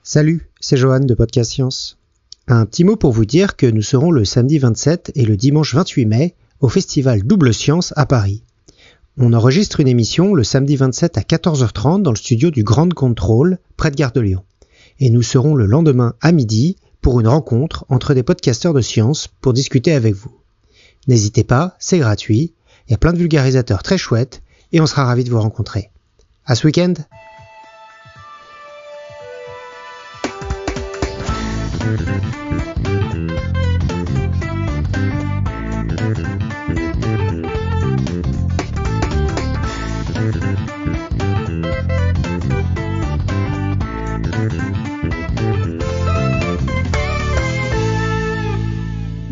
Salut, c'est Johan de Podcast Science. Un petit mot pour vous dire que nous serons le samedi 27 et le dimanche 28 mai au festival Double Science à Paris. On enregistre une émission le samedi 27 à 14h30 dans le studio du Grand Control, près de Gare de Lyon. Et nous serons le lendemain à midi pour une rencontre entre des podcasteurs de science pour discuter avec vous. N'hésitez pas, c'est gratuit, il y a plein de vulgarisateurs très chouettes et on sera ravis de vous rencontrer. À ce week-end!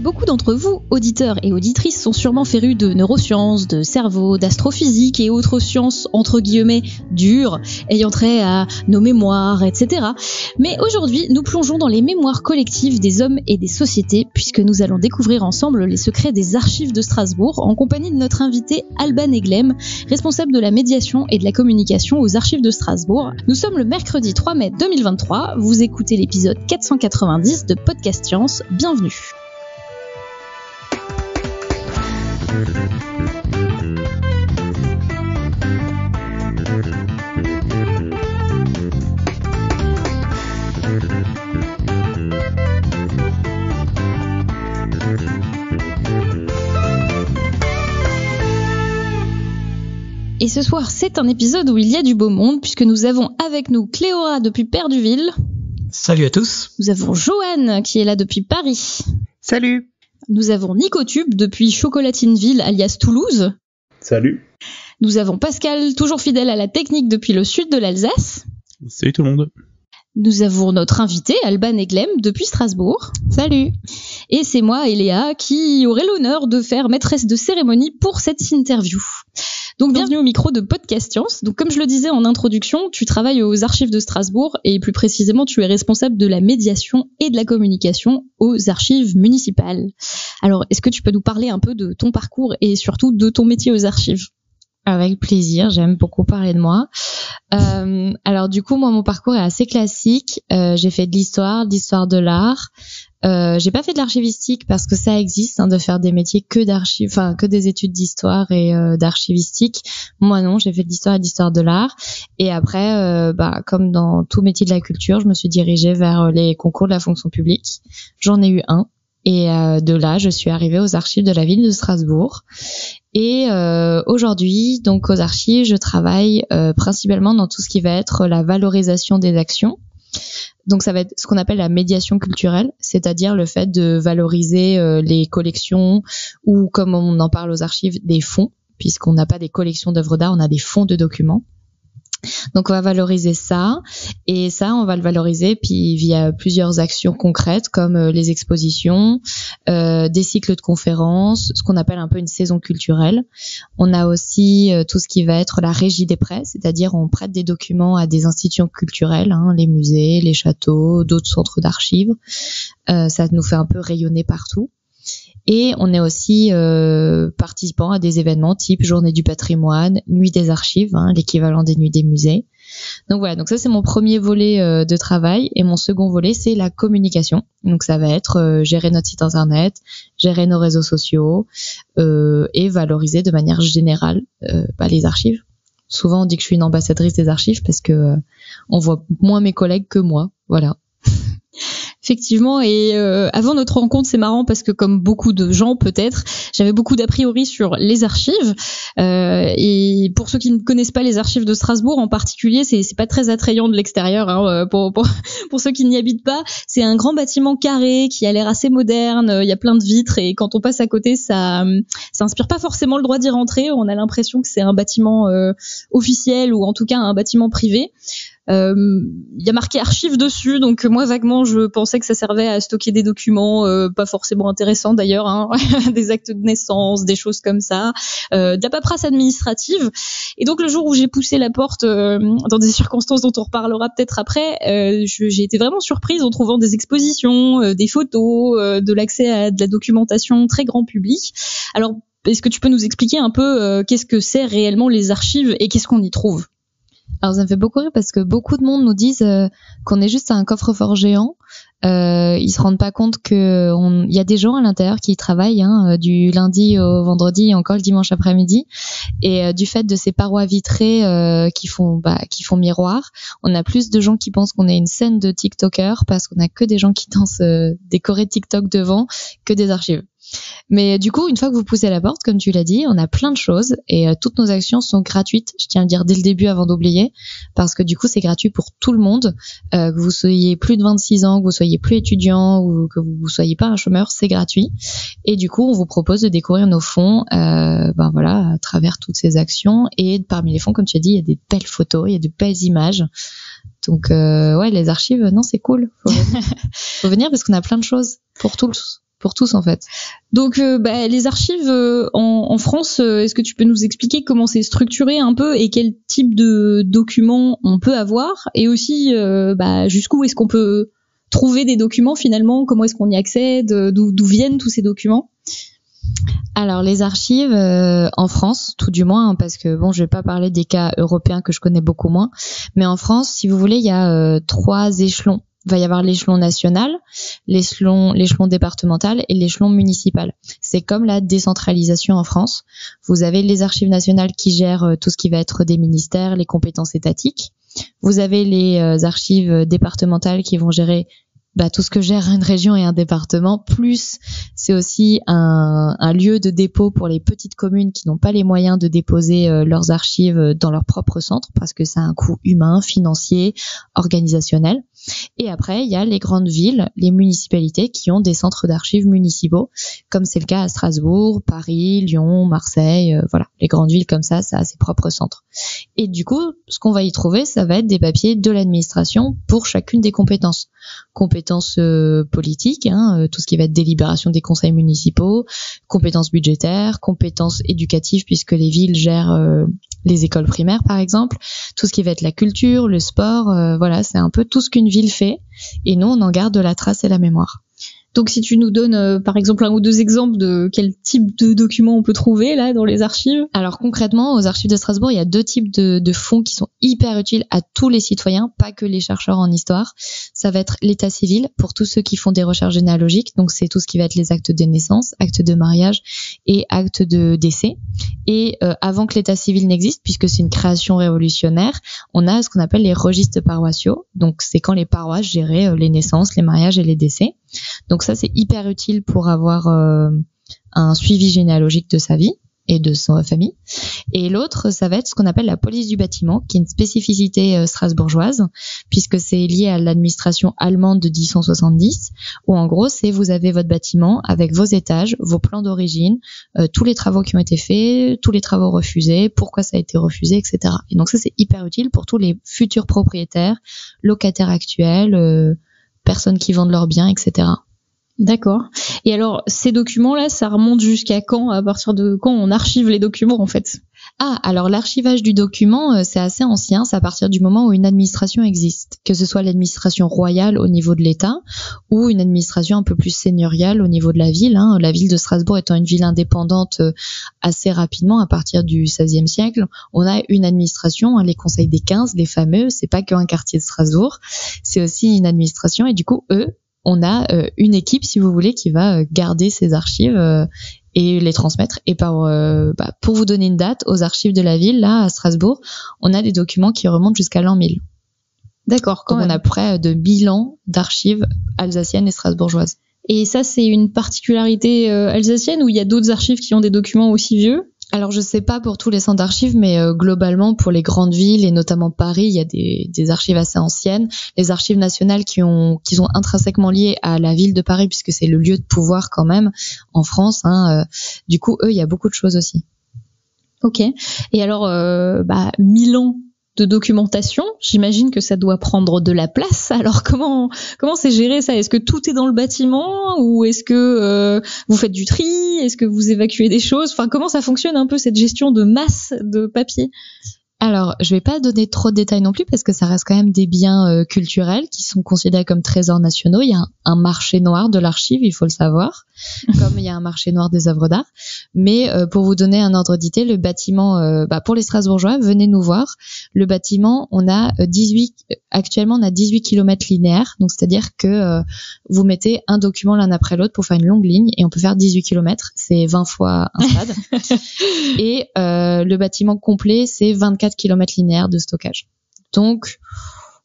Beaucoup d'entre vous, auditeurs et auditrices, sont sûrement férus de neurosciences, de cerveau, d'astrophysique et autres sciences entre guillemets dures, ayant trait à nos mémoires, etc. Mais aujourd'hui, nous plongeons dans les mémoires collectives des hommes et des sociétés, puisque nous allons découvrir ensemble les secrets des archives de Strasbourg, en compagnie de notre invité Alban Eglem, responsable de la médiation et de la communication aux archives de Strasbourg. Nous sommes le mercredi 3 mai 2023, vous écoutez l'épisode 490 de Podcast Science, bienvenue. Et ce soir, c'est un épisode où il y a du beau monde, puisque nous avons avec nous Cléora depuis Perduville. Salut à tous. Nous avons Johan qui est là depuis Paris. Salut. Nous avons Nicotube depuis Chocolatineville, alias Toulouse. Salut. Nous avons Pascal, toujours fidèle à la technique depuis le sud de l'Alsace. Salut tout le monde. Nous avons notre invité, Alban Eglem, depuis Strasbourg. Salut. Et c'est moi, Eléa, qui aurai l'honneur de faire maîtresse de cérémonie pour cette interview. Donc bienvenue au micro de Podcast Science. Donc comme je le disais en introduction, tu travailles aux archives de Strasbourg et plus précisément tu es responsable de la médiation et de la communication aux archives municipales. Alors est-ce que tu peux nous parler un peu de ton parcours et surtout de ton métier aux archives ? Avec plaisir, j'aime beaucoup parler de moi. Alors du coup, moi mon parcours est assez classique. J'ai fait de l'histoire de l'art. J'ai pas fait de l'archivistique parce que ça existe de faire des métiers que d'archives, enfin que des études d'histoire et d'archivistique. Moi non, j'ai fait de l'histoire et d'histoire de l'art. Et après, comme dans tout métier de la culture, je me suis dirigée vers les concours de la fonction publique. J'en ai eu un. Et de là, je suis arrivée aux archives de la ville de Strasbourg. Et aujourd'hui, donc aux archives, je travaille principalement dans tout ce qui va être la valorisation des actions. Donc ça va être ce qu'on appelle la médiation culturelle, c'est-à-dire le fait de valoriser les collections ou, comme on en parle aux archives, des fonds, puisqu'on n'a pas des collections d'œuvres d'art, on a des fonds de documents. Donc on va valoriser ça, et ça on va le valoriser puis via plusieurs actions concrètes comme les expositions, des cycles de conférences, ce qu'on appelle un peu une saison culturelle. On a aussi tout ce qui va être la régie des prêts, c'est-à-dire on prête des documents à des institutions culturelles, les musées, les châteaux, d'autres centres d'archives. Ça nous fait un peu rayonner partout. Et on est aussi participant à des événements type Journée du patrimoine, Nuit des archives, l'équivalent des Nuits des musées. Donc voilà, donc ça c'est mon premier volet de travail, et mon second volet c'est la communication. Donc ça va être gérer notre site internet, gérer nos réseaux sociaux et valoriser de manière générale les archives. Souvent on dit que je suis une ambassadrice des archives parce que on voit moins mes collègues que moi, voilà. Effectivement, et avant notre rencontre, c'est marrant parce que comme beaucoup de gens peut-être, j'avais beaucoup d'a priori sur les archives. Et pour ceux qui ne connaissent pas les archives de Strasbourg en particulier, c'est pas très attrayant de l'extérieur. Pour ceux qui n'y habitent pas, c'est un grand bâtiment carré qui a l'air assez moderne. Il y a plein de vitres et quand on passe à côté, ça inspire pas forcément le droit d'y rentrer. On a l'impression que c'est un bâtiment officiel ou en tout cas un bâtiment privé. Il y a marqué archives dessus, donc moi vaguement je pensais que ça servait à stocker des documents pas forcément intéressants d'ailleurs, des actes de naissance, des choses comme ça, de la paperasse administrative. Et donc le jour où j'ai poussé la porte dans des circonstances dont on reparlera peut-être après, j'ai été vraiment surprise en trouvant des expositions, des photos, de l'accès à de la documentation très grand public. Alors est-ce que tu peux nous expliquer un peu qu'est-ce que c'est réellement les archives et qu'est-ce qu'on y trouve ? Alors ça me fait beaucoup rire parce que beaucoup de monde nous disent qu'on est juste un coffre-fort géant. Ils se rendent pas compte que il y a des gens à l'intérieur qui travaillent du lundi au vendredi et encore le dimanche après-midi. Et du fait de ces parois vitrées qui font miroir, on a plus de gens qui pensent qu'on est une scène de TikTokers parce qu'on a que des gens qui dansent décorés TikTok devant que des archives. Mais du coup, une fois que vous poussez la porte, comme tu l'as dit, on a plein de choses et toutes nos actions sont gratuites. Je tiens à le dire dès le début avant d'oublier, parce que du coup, c'est gratuit pour tout le monde. Que vous soyez plus de 26 ans, que vous soyez plus étudiant ou que vous soyez pas un chômeur, c'est gratuit. Et du coup, on vous propose de découvrir nos fonds, à travers toutes ces actions. Et parmi les fonds, comme tu as dit, il y a des belles photos, il y a de belles images. Donc, les archives, non, c'est cool. Faut venir parce qu'on a plein de choses pour tous en fait. Donc les archives en France, est-ce que tu peux nous expliquer comment c'est structuré un peu et quel type de documents on peut avoir et aussi jusqu'où est-ce qu'on peut trouver des documents finalement, comment est-ce qu'on y accède, d'où viennent tous ces documents? Alors les archives en France, tout du moins, parce que je vais pas parler des cas européens que je connais beaucoup moins, mais en France, si vous voulez, il y a 3 échelons. Il va y avoir l'échelon national, l'échelon départemental et l'échelon municipal. C'est comme la décentralisation en France. Vous avez les archives nationales qui gèrent tout ce qui va être des ministères, les compétences étatiques. Vous avez les archives départementales qui vont gérer tout ce que gère une région et un département, plus c'est aussi un lieu de dépôt pour les petites communes qui n'ont pas les moyens de déposer leurs archives dans leur propre centre parce que ça a un coût humain, financier, organisationnel. Et après, il y a les grandes villes, les municipalités qui ont des centres d'archives municipaux, comme c'est le cas à Strasbourg, Paris, Lyon, Marseille, les grandes villes comme ça a ses propres centres. Et du coup, ce qu'on va y trouver, ça va être des papiers de l'administration pour chacune des compétences. Compétences politiques, tout ce qui va être délibération des conseils municipaux, compétences budgétaires, compétences éducatives puisque les villes gèrent les écoles primaires par exemple, tout ce qui va être la culture, le sport, c'est un peu tout ce qu'une ville fait et nous on en garde la trace et la mémoire. Donc si tu nous donnes par exemple 1 ou 2 exemples de quel type de documents on peut trouver là dans les archives. Alors concrètement, aux archives de Strasbourg, il y a 2 types de fonds qui sont hyper utiles à tous les citoyens, pas que les chercheurs en histoire. Ça va être l'état civil pour tous ceux qui font des recherches généalogiques, donc c'est tout ce qui va être les actes de naissance, actes de mariage et actes de décès. Et avant que l'état civil n'existe, puisque c'est une création révolutionnaire, on a ce qu'on appelle les registres paroissiaux. Donc c'est quand les paroisses géraient les naissances, les mariages et les décès. Donc ça, c'est hyper utile pour avoir un suivi généalogique de sa vie et de sa famille. Et l'autre, ça va être ce qu'on appelle la police du bâtiment, qui est une spécificité strasbourgeoise, puisque c'est lié à l'administration allemande de 1070, où en gros, c'est vous avez votre bâtiment avec vos étages, vos plans d'origine, tous les travaux qui ont été faits, tous les travaux refusés, pourquoi ça a été refusé, etc. Et donc ça, c'est hyper utile pour tous les futurs propriétaires, locataires actuels, personnes qui vendent leurs biens, etc. D'accord. Et alors, ces documents-là, ça remonte jusqu'à quand? À partir de quand on archive les documents, en fait? Alors l'archivage du document, c'est assez ancien. C'est à partir du moment où une administration existe, que ce soit l'administration royale au niveau de l'État ou une administration un peu plus seigneuriale au niveau de la ville. La ville de Strasbourg étant une ville indépendante assez rapidement, à partir du XVIe siècle, on a une administration, les conseils des 15, les fameux. C'est pas qu'un quartier de Strasbourg, c'est aussi une administration. Et du coup, on a une équipe, si vous voulez, qui va garder ces archives et les transmettre. Et pour vous donner une date, aux archives de la ville, là, à Strasbourg, on a des documents qui remontent jusqu'à l'an 1000. D'accord. Donc on a près de 1000 ans d'archives alsaciennes et strasbourgeoises. Et ça, c'est une particularité alsacienne ou il y a d'autres archives qui ont des documents aussi vieux? Alors je sais pas pour tous les centres d'archives, mais globalement pour les grandes villes et notamment Paris, il y a des archives assez anciennes. Les archives nationales qui sont intrinsèquement liées à la ville de Paris puisque c'est le lieu de pouvoir quand même en France. Du coup, il y a beaucoup de choses aussi. Ok. Et alors, 1000 ans de documentation, j'imagine que ça doit prendre de la place. Alors comment c'est géré ça? Est-ce que tout est dans le bâtiment ou est-ce que vous faites du tri? Est-ce que vous évacuez des choses? Enfin, comment ça fonctionne un peu cette gestion de masse de papier? Alors, je vais pas donner trop de détails non plus parce que ça reste quand même des biens culturels qui sont considérés comme trésors nationaux. Il y a un marché noir de l'archive, il faut le savoir, comme il y a un marché noir des œuvres d'art. Mais pour vous donner un ordre d'idée, le bâtiment, pour les Strasbourgeois, venez nous voir. Le bâtiment, actuellement on a 18 km linéaires, donc c'est-à-dire que vous mettez un document l'un après l'autre pour faire une longue ligne et on peut faire 18 km, c'est 20 fois un stade. Et le bâtiment complet, c'est 24 km linéaires de stockage. Donc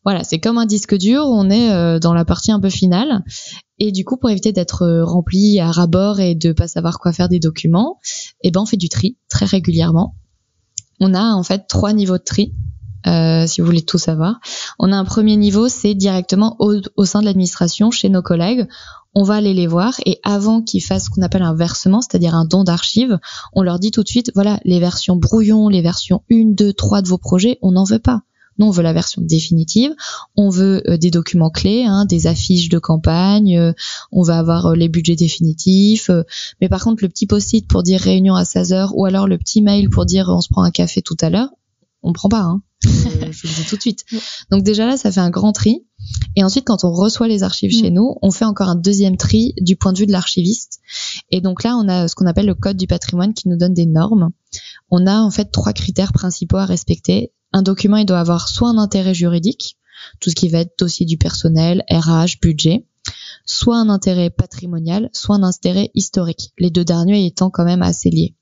voilà, c'est comme un disque dur, on est dans la partie un peu finale. Et du coup, pour éviter d'être rempli à ras-bord et de pas savoir quoi faire des documents, on fait du tri très régulièrement. On a en fait 3 niveaux de tri, si vous voulez tout savoir. On a un premier niveau, c'est directement au sein de l'administration, chez nos collègues. On va aller les voir et avant qu'ils fassent ce qu'on appelle un versement, c'est-à-dire un don d'archives, on leur dit tout de suite, voilà, les versions brouillon, les versions 1, 2, 3 de vos projets, on n'en veut pas. Nous, on veut la version définitive. On veut des documents clés, des affiches de campagne. On va avoir les budgets définitifs. Mais par contre, le petit post-it pour dire réunion à 16h ou alors le petit mail pour dire on se prend un café tout à l'heure, on prend pas. Je vous le dis tout de suite. Donc déjà là, ça fait un grand tri. Et ensuite, quand on reçoit les archives chez nous, on fait encore un deuxième tri du point de vue de l'archiviste. Et donc là, on a ce qu'on appelle le code du patrimoine qui nous donne des normes. On a en fait 3 critères principaux à respecter. Un document, il doit avoir soit un intérêt juridique, tout ce qui va être dossier du personnel, RH, budget, soit un intérêt patrimonial, soit un intérêt historique, les 2 derniers étant quand même assez liés.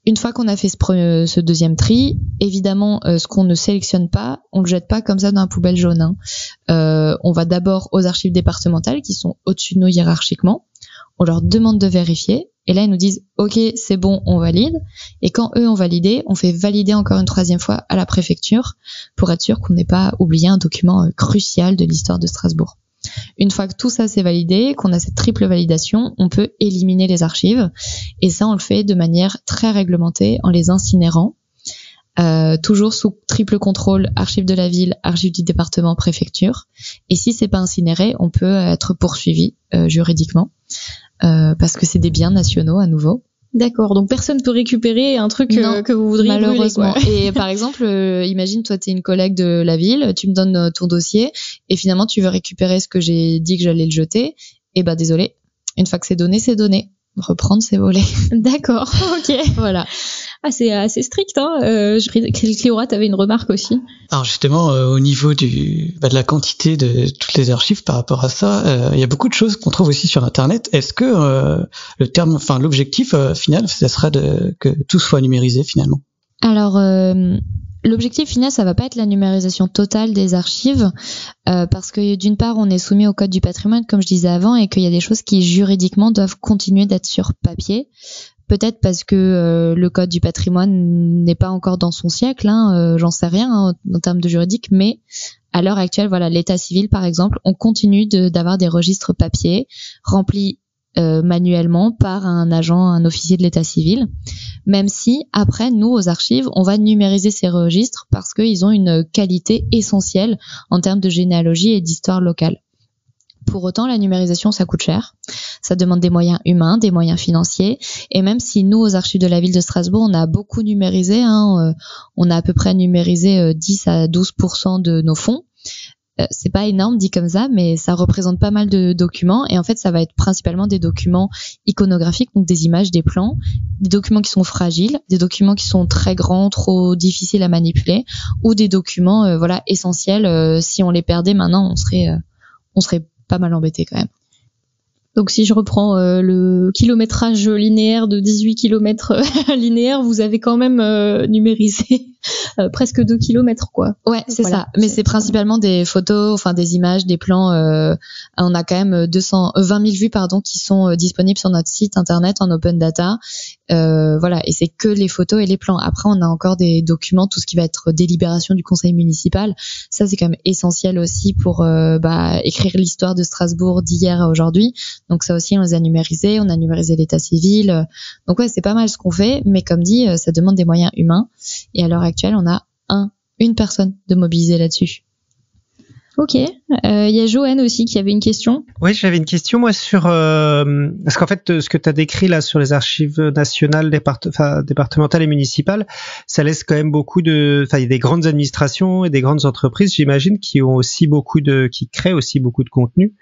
Une fois qu'on a fait ce deuxième tri, évidemment, ce qu'on ne sélectionne pas, on le jette pas comme ça dans la poubelle jaune. On va d'abord aux archives départementales qui sont au-dessus de nous hiérarchiquement. On leur demande de vérifier. Et là, ils nous disent, OK, c'est bon, on valide. Et quand eux ont validé, on fait valider encore une 3e fois à la préfecture pour être sûr qu'on n'ait pas oublié un document crucial de l'histoire de Strasbourg. Une fois que tout ça c'est validé, qu'on a cette triple validation, on peut éliminer les archives. Et ça, on le fait de manière très réglementée en les incinérant. Toujours sous triple contrôle, archives de la ville, archives du département, préfecture. Et si c'est pas incinéré, on peut être poursuivi juridiquement. Parce que c'est des biens nationaux à nouveau. D'accord, donc personne peut récupérer un truc que vous voudriez malheureusement. brûler, quoi. Et par exemple, imagine toi t'es une collègue de la ville, tu me donnes ton dossier et finalement tu veux récupérer ce que j'ai dit que j'allais le jeter. Et désolé, une fois que c'est donné, reprendre c'est volé. D'accord, ok. Voilà. Ah, c'est assez strict, Cléora, t'avais une remarque aussi. Alors justement, au niveau de la quantité de toutes les archives par rapport à ça, il y a beaucoup de choses qu'on trouve aussi sur Internet. Est-ce que l'objectif final, ça sera que tout soit numérisé finalement? Alors, l'objectif final, ça va pas être la numérisation totale des archives, parce que d'une part, on est soumis au code du patrimoine, comme je disais avant, et qu'il y a des choses qui juridiquement doivent continuer d'être sur papier. Peut-être parce que le code du patrimoine n'est pas encore dans son siècle, j'en sais rien en termes de juridique, mais à l'heure actuelle, voilà, l'état civil par exemple, on continue d'avoir des registres papier remplis manuellement par un officier de l'état civil, même si après nous aux archives, on va numériser ces registres parce qu'ils ont une qualité essentielle en termes de généalogie et d'histoire locale. Pour autant, la numérisation, ça coûte cher. Ça demande des moyens humains, des moyens financiers. Et même si nous, aux archives de la ville de Strasbourg, on a beaucoup numérisé, on a à peu près numérisé 10 à 12% de nos fonds. C'est pas énorme dit comme ça, mais ça représente pas mal de documents. Et en fait, ça va être principalement des documents iconographiques, donc des images, des plans, des documents qui sont fragiles, des documents qui sont très grands, trop difficiles à manipuler, ou des documents essentiels. Si on les perdait maintenant, on serait pas mal embêté quand même. Donc si je reprends le kilométrage linéaire de 18 km linéaires, vous avez quand même numérisé presque 2 km, quoi. Ouais, c'est voilà, ça. Mais c'est principalement des photos, enfin des images, des plans. On a quand même 20 000 vues qui sont disponibles sur notre site internet en open data. Et c'est que les photos et les plans. Après, on a encore des documents, tout ce qui va être délibération du conseil municipal. Ça, c'est quand même essentiel aussi pour écrire l'histoire de Strasbourg d'hier à aujourd'hui. Donc ça aussi, on les a numérisés. On a numérisé l'état civil. Donc ouais, c'est pas mal ce qu'on fait. Mais comme dit, ça demande des moyens humains. Et à l'heure actuelle, on a une personne de mobiliser là-dessus. Ok. Il y a Joanne aussi qui avait une question. Oui, j'avais une question moi sur parce qu'en fait ce que tu as décrit là sur les archives nationales, départementales et municipales, ça laisse quand même beaucoup il y a des grandes administrations et des grandes entreprises, j'imagine, qui créent aussi beaucoup de contenu.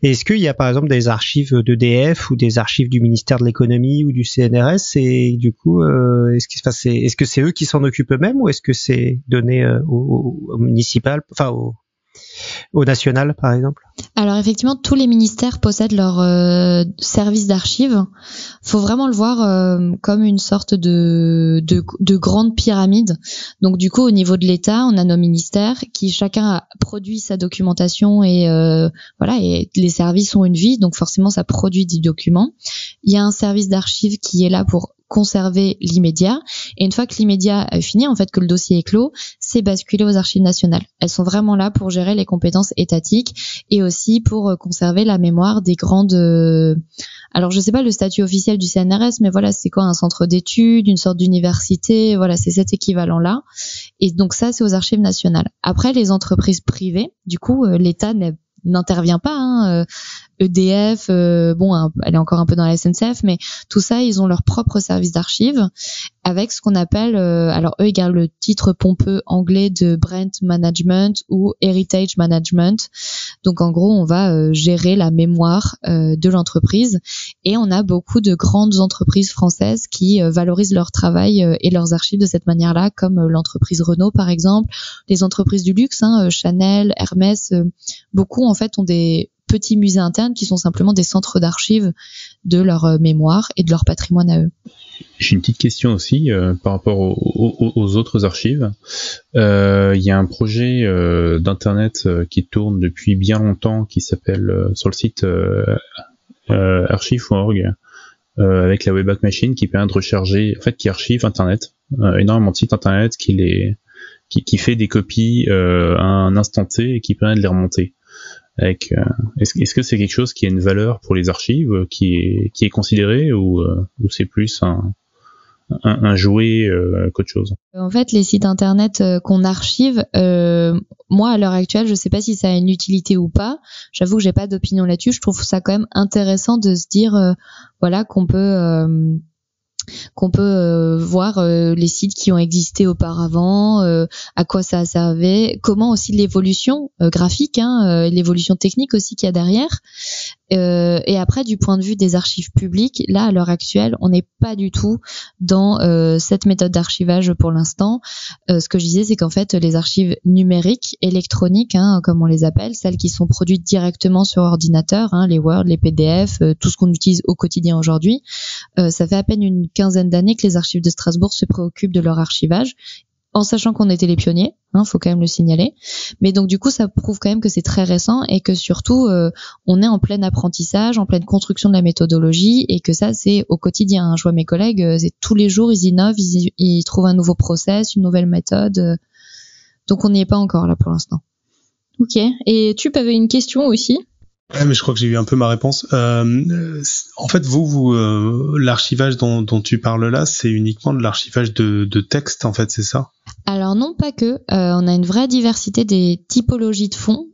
Et est-ce qu'il y a par exemple des archives d'EDF ou des archives du ministère de l'économie ou du CNRS, et du coup est-ce que c'est eux qui s'en occupent eux-mêmes, ou est-ce que c'est donné au municipal, au national, par exemple? Alors effectivement, tous les ministères possèdent leur service d'archives. Faut vraiment le voir comme une sorte de grande pyramide. Donc du coup, au niveau de l'État, on a nos ministères qui chacun a produit sa documentation et et les services ont une vie, donc forcément ça produit des documents. Il y a un service d'archives qui est là pour conserver l'immédiat, et une fois que l'immédiat est fini, en fait que le dossier est clos, c'est basculé aux archives nationales. Elles sont vraiment là pour gérer les compétences étatiques et aussi pour conserver la mémoire des grandes... Alors je sais pas le statut officiel du CNRS, mais voilà, c'est quoi, un centre d'études, une sorte d'université, voilà, c'est cet équivalent-là. Et donc ça, c'est aux archives nationales. Après, les entreprises privées, du coup, l'État n'intervient pas, EDF, elle est encore un peu dans la SNCF, mais tout ça, ils ont leur propre service d'archives avec ce qu'on appelle, alors eux, ils gardent le titre pompeux anglais de Brand Management ou Heritage Management. Donc en gros, on va gérer la mémoire de l'entreprise, et on a beaucoup de grandes entreprises françaises qui valorisent leur travail et leurs archives de cette manière-là, comme l'entreprise Renault par exemple, les entreprises du luxe, Chanel, Hermès, beaucoup en fait ont des petits musées internes qui sont simplement des centres d'archives de leur mémoire et de leur patrimoine à eux. J'ai une petite question aussi par rapport aux autres archives. Il y a un projet d'internet qui tourne depuis bien longtemps, qui s'appelle sur le site archive.org, avec la Wayback Machine, qui permet de recharger, en fait, qui archive internet, énormément de sites internet, qui fait des copies à un instant T et qui permet de les remonter. Est-ce que c'est quelque chose qui a une valeur pour les archives, qui est considéré, ou c'est plus un jouet qu'autre chose? En fait, les sites internet qu'on archive, moi à l'heure actuelle, je sais pas si ça a une utilité ou pas. J'avoue que j'ai pas d'opinion là-dessus. Je trouve ça quand même intéressant de se dire qu'on peut voir les sites qui ont existé auparavant, à quoi ça servait, comment aussi l'évolution graphique, l'évolution technique aussi qu'il y a derrière. Et après, du point de vue des archives publiques, là, à l'heure actuelle, on n'est pas du tout dans cette méthode d'archivage pour l'instant. Ce que je disais, c'est qu'en fait, les archives numériques, électroniques, comme on les appelle, celles qui sont produites directement sur ordinateur, les Word, les PDF, tout ce qu'on utilise au quotidien aujourd'hui, ça fait à peine une quinzaine d'années que les archives de Strasbourg se préoccupent de leur archivage, en sachant qu'on était les pionniers, faut quand même le signaler. Mais donc du coup, ça prouve quand même que c'est très récent et que surtout, on est en plein apprentissage, en pleine construction de la méthodologie, et que ça, c'est au quotidien. Je vois mes collègues, c'est tous les jours, ils innovent, ils trouvent un nouveau process, une nouvelle méthode. Donc on n'y est pas encore là pour l'instant. Ok. Et tu avais une question aussi? Ouais, mais je crois que j'ai eu un peu ma réponse. En fait, vous l'archivage dont tu parles là, c'est uniquement de l'archivage de texte, en fait, c'est ça? Alors non, pas que. On a une vraie diversité des typologies de fonds,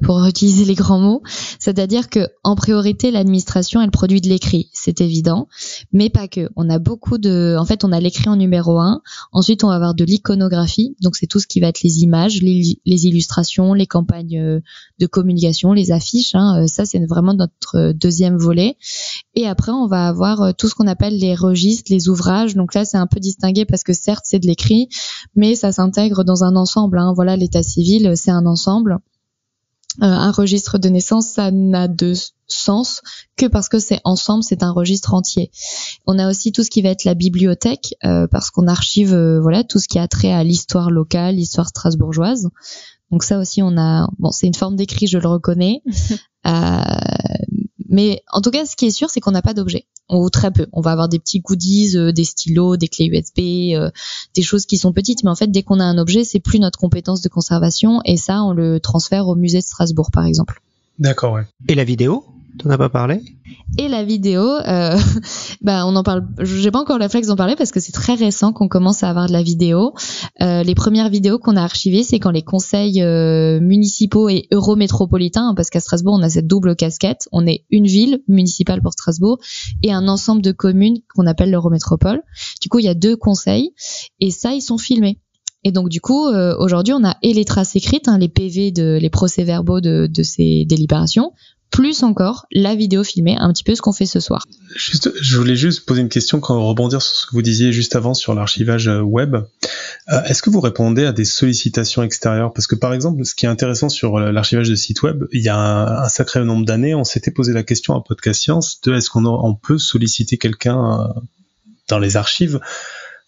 pour utiliser les grands mots. C'est-à-dire que en priorité, l'administration, elle produit de l'écrit, c'est évident, mais pas que. On a beaucoup en fait, on a l'écrit en numéro 1. Ensuite, on va avoir de l'iconographie. Donc c'est tout ce qui va être les images, les illustrations, les campagnes de communication, les affiches. Ça, c'est vraiment notre deuxième volet. Et après, on va avoir tout ce qu'on appelle les registres, les ouvrages. Donc là, c'est un peu distingué parce que certes, c'est de l'écrit, mais ça s'intègre dans un ensemble. Voilà, l'état civil, c'est un ensemble. Un registre de naissance, ça n'a de sens que parce que c'est ensemble, c'est un registre entier. On a aussi tout ce qui va être la bibliothèque, parce qu'on archive tout ce qui a trait à l'histoire locale, l'histoire strasbourgeoise. Donc ça aussi, on a... Bon, c'est une forme d'écrit, je le reconnais. Mais en tout cas, ce qui est sûr, c'est qu'on n'a pas d'objet, ou très peu. On va avoir des petits goodies, des stylos, des clés USB, des choses qui sont petites. Mais en fait, dès qu'on a un objet, c'est plus notre compétence de conservation. Et ça, on le transfère au musée de Strasbourg, par exemple. D'accord, ouais. Et la vidéo ? T'en as pas parlé? Et la vidéo, on en parle. J'ai pas encore le réflexe d'en parler parce que c'est très récent qu'on commence à avoir de la vidéo. Les premières vidéos qu'on a archivées, c'est quand les conseils municipaux et eurométropolitains, parce qu'à Strasbourg on a cette double casquette, on est une ville municipale pour Strasbourg et un ensemble de communes qu'on appelle l'Eurométropole. Du coup, il y a 2 conseils et ça, ils sont filmés. Et donc du coup, aujourd'hui, on a et les traces écrites, les PV, les procès-verbaux de ces délibérations, plus encore la vidéo filmée, un petit peu ce qu'on fait ce soir. Je voulais juste poser une question, rebondir sur ce que vous disiez juste avant sur l'archivage web. Est-ce que vous répondez à des sollicitations extérieures? Parce que par exemple, ce qui est intéressant sur l'archivage de sites web, il y a un sacré nombre d'années, on s'était posé la question à Podcast Science de est-ce qu'on peut solliciter quelqu'un dans les archives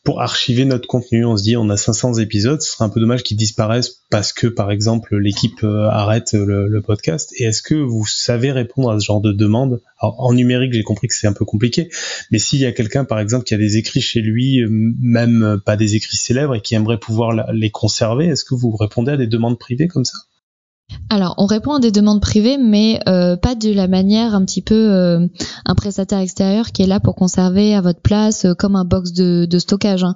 pour archiver notre contenu. On se dit, on a 500 épisodes, ce serait un peu dommage qu'ils disparaissent parce que, par exemple, l'équipe arrête le podcast. Et est-ce que vous savez répondre à ce genre de demande? Alors, en numérique, j'ai compris que c'est un peu compliqué, mais s'il y a quelqu'un, par exemple, qui a des écrits chez lui, même pas des écrits célèbres, et qui aimerait pouvoir les conserver, est-ce que vous répondez à des demandes privées comme ça? Alors, on répond à des demandes privées, mais pas de la manière un petit peu un prestataire extérieur qui est là pour conserver à votre place comme un box de stockage.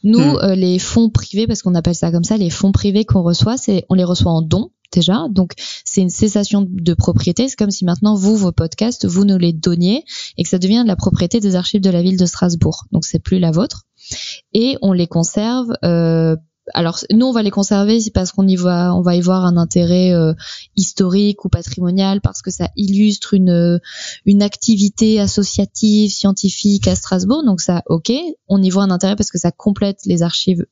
Nous, les fonds privés, parce qu'on appelle ça comme ça, les fonds privés qu'on reçoit, on les reçoit en don déjà. Donc, c'est une cessation de propriété. C'est comme si maintenant, vos podcasts, vous nous les donniez et que ça devient de la propriété des archives de la ville de Strasbourg. Donc, c'est plus la vôtre. Et on les conserve alors nous on va les conserver parce on va y voir un intérêt historique ou patrimonial, parce que ça illustre une activité associative, scientifique à Strasbourg, donc ça ok, on y voit un intérêt parce que ça complète les archives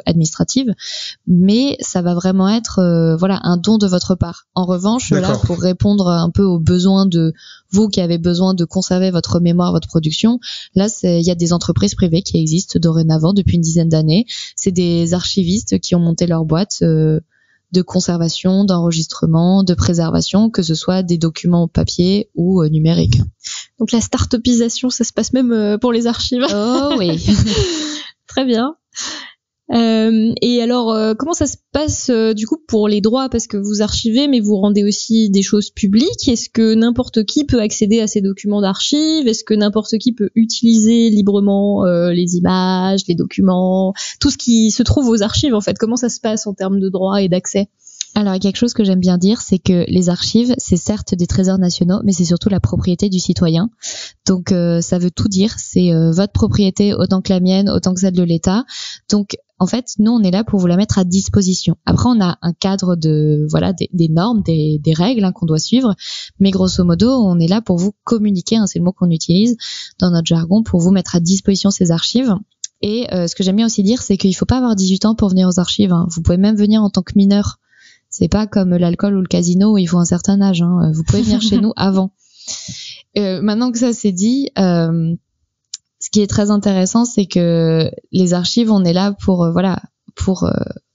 administratives, mais ça va vraiment être un don de votre part. En revanche, là pour répondre un peu aux besoins de vous qui avez besoin de conserver votre mémoire, votre production, là il y a des entreprises privées qui existent dorénavant depuis une dizaine d'années. C'est des archivistes qui ont monté leur boîte de conservation, d'enregistrement, de préservation, que ce soit des documents papier ou numériques. Donc la start-upisation, ça se passe même pour les archives. Oh oui. Très bien. Et alors, comment ça se passe du coup pour les droits? Parce que vous archivez, mais vous rendez aussi des choses publiques. Est-ce que n'importe qui peut accéder à ces documents d'archives? Est-ce que n'importe qui peut utiliser librement les images, les documents, tout ce qui se trouve aux archives en fait? Comment ça se passe en termes de droits et d'accès? Alors, il y a quelque chose que j'aime bien dire, c'est que les archives, c'est certes des trésors nationaux, mais c'est surtout la propriété du citoyen. Donc, ça veut tout dire. C'est votre propriété autant que la mienne, autant que celle de l'État. Donc, en fait, nous, on est là pour vous la mettre à disposition. Après, on a un cadre des normes, des règles qu'on doit suivre. Mais grosso modo, on est là pour vous communiquer, c'est le mot qu'on utilise dans notre jargon, pour vous mettre à disposition ces archives. Et ce que j'aime bien aussi dire, c'est qu'il faut pas avoir 18 ans pour venir aux archives. Vous pouvez même venir en tant que mineur. C'est pas comme l'alcool ou le casino où il faut un certain âge. Vous pouvez venir chez nous avant. Maintenant que ça c'est dit, ce qui est très intéressant, c'est que les archives, on est là pour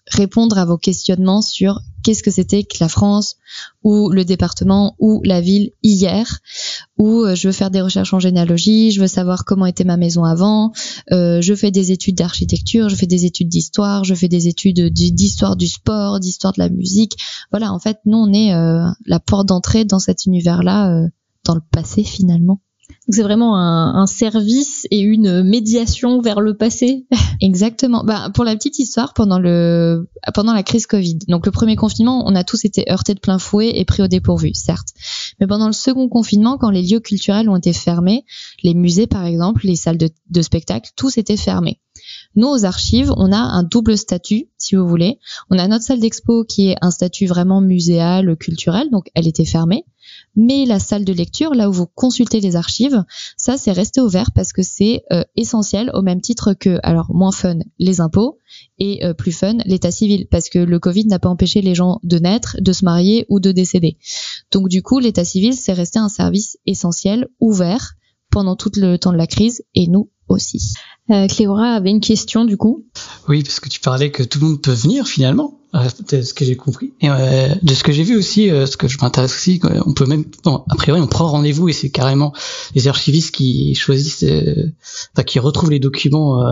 répondre à vos questionnements sur qu'est-ce que c'était que la France ou le département ou la ville hier, ou je veux faire des recherches en généalogie, je veux savoir comment était ma maison avant, je fais des études d'architecture, je fais des études d'histoire, je fais des études d'histoire du sport, d'histoire de la musique. Voilà, en fait, nous, on est la porte d'entrée dans cet univers-là, dans le passé finalement. Donc c'est vraiment un service et une médiation vers le passé. Exactement. Pour la petite histoire, pendant la crise Covid, donc le premier confinement, on a tous été heurtés de plein fouet et pris au dépourvu, certes. Mais pendant le second confinement, quand les lieux culturels ont été fermés, les musées par exemple, les salles de spectacle, tous étaient fermés. Nous, aux archives, on a un double statut, si vous voulez. On a notre salle d'expo qui est un statut vraiment muséal, culturel, donc elle était fermée. Mais la salle de lecture, là où vous consultez les archives, ça c'est resté ouvert parce que c'est essentiel, au même titre que, alors moins fun, les impôts, et plus fun, l'état civil, parce que le Covid n'a pas empêché les gens de naître, de se marier ou de décéder. Donc du coup, l'état civil, c'est resté un service essentiel, ouvert, pendant tout le temps de la crise, et nous aussi. Cléora avait une question du coup. Oui, parce que tu parlais que tout le monde peut venir finalement, de ce que j'ai compris. Et de ce que j'ai vu aussi, ce que je m'intéresse aussi, on peut même, a priori on prend rendez-vous et c'est carrément les archivistes qui choisissent, qui retrouvent les documents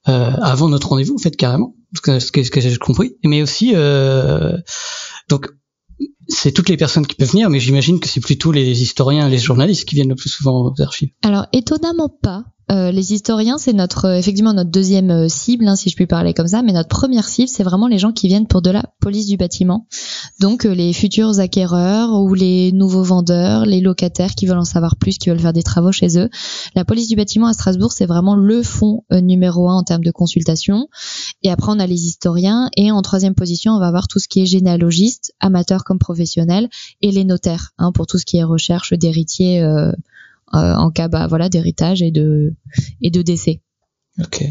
avant notre rendez-vous en fait carrément, ce que j'ai compris. Mais aussi, donc c'est toutes les personnes qui peuvent venir, mais j'imagine que c'est plutôt les historiens, les journalistes qui viennent le plus souvent aux archives. Alors étonnamment pas. Les historiens, c'est effectivement notre deuxième cible, si je puis parler comme ça, mais notre première cible, c'est vraiment les gens qui viennent pour de la police du bâtiment. Donc les futurs acquéreurs ou les nouveaux vendeurs, les locataires qui veulent en savoir plus, qui veulent faire des travaux chez eux. La police du bâtiment à Strasbourg, c'est vraiment le fonds numéro 1 en termes de consultation. Et après, on a les historiens. Et en troisième position, on va avoir tout ce qui est généalogiste, amateurs comme professionnels, et les notaires, pour tout ce qui est recherche d'héritiers en cas d'héritage et de décès. Ok.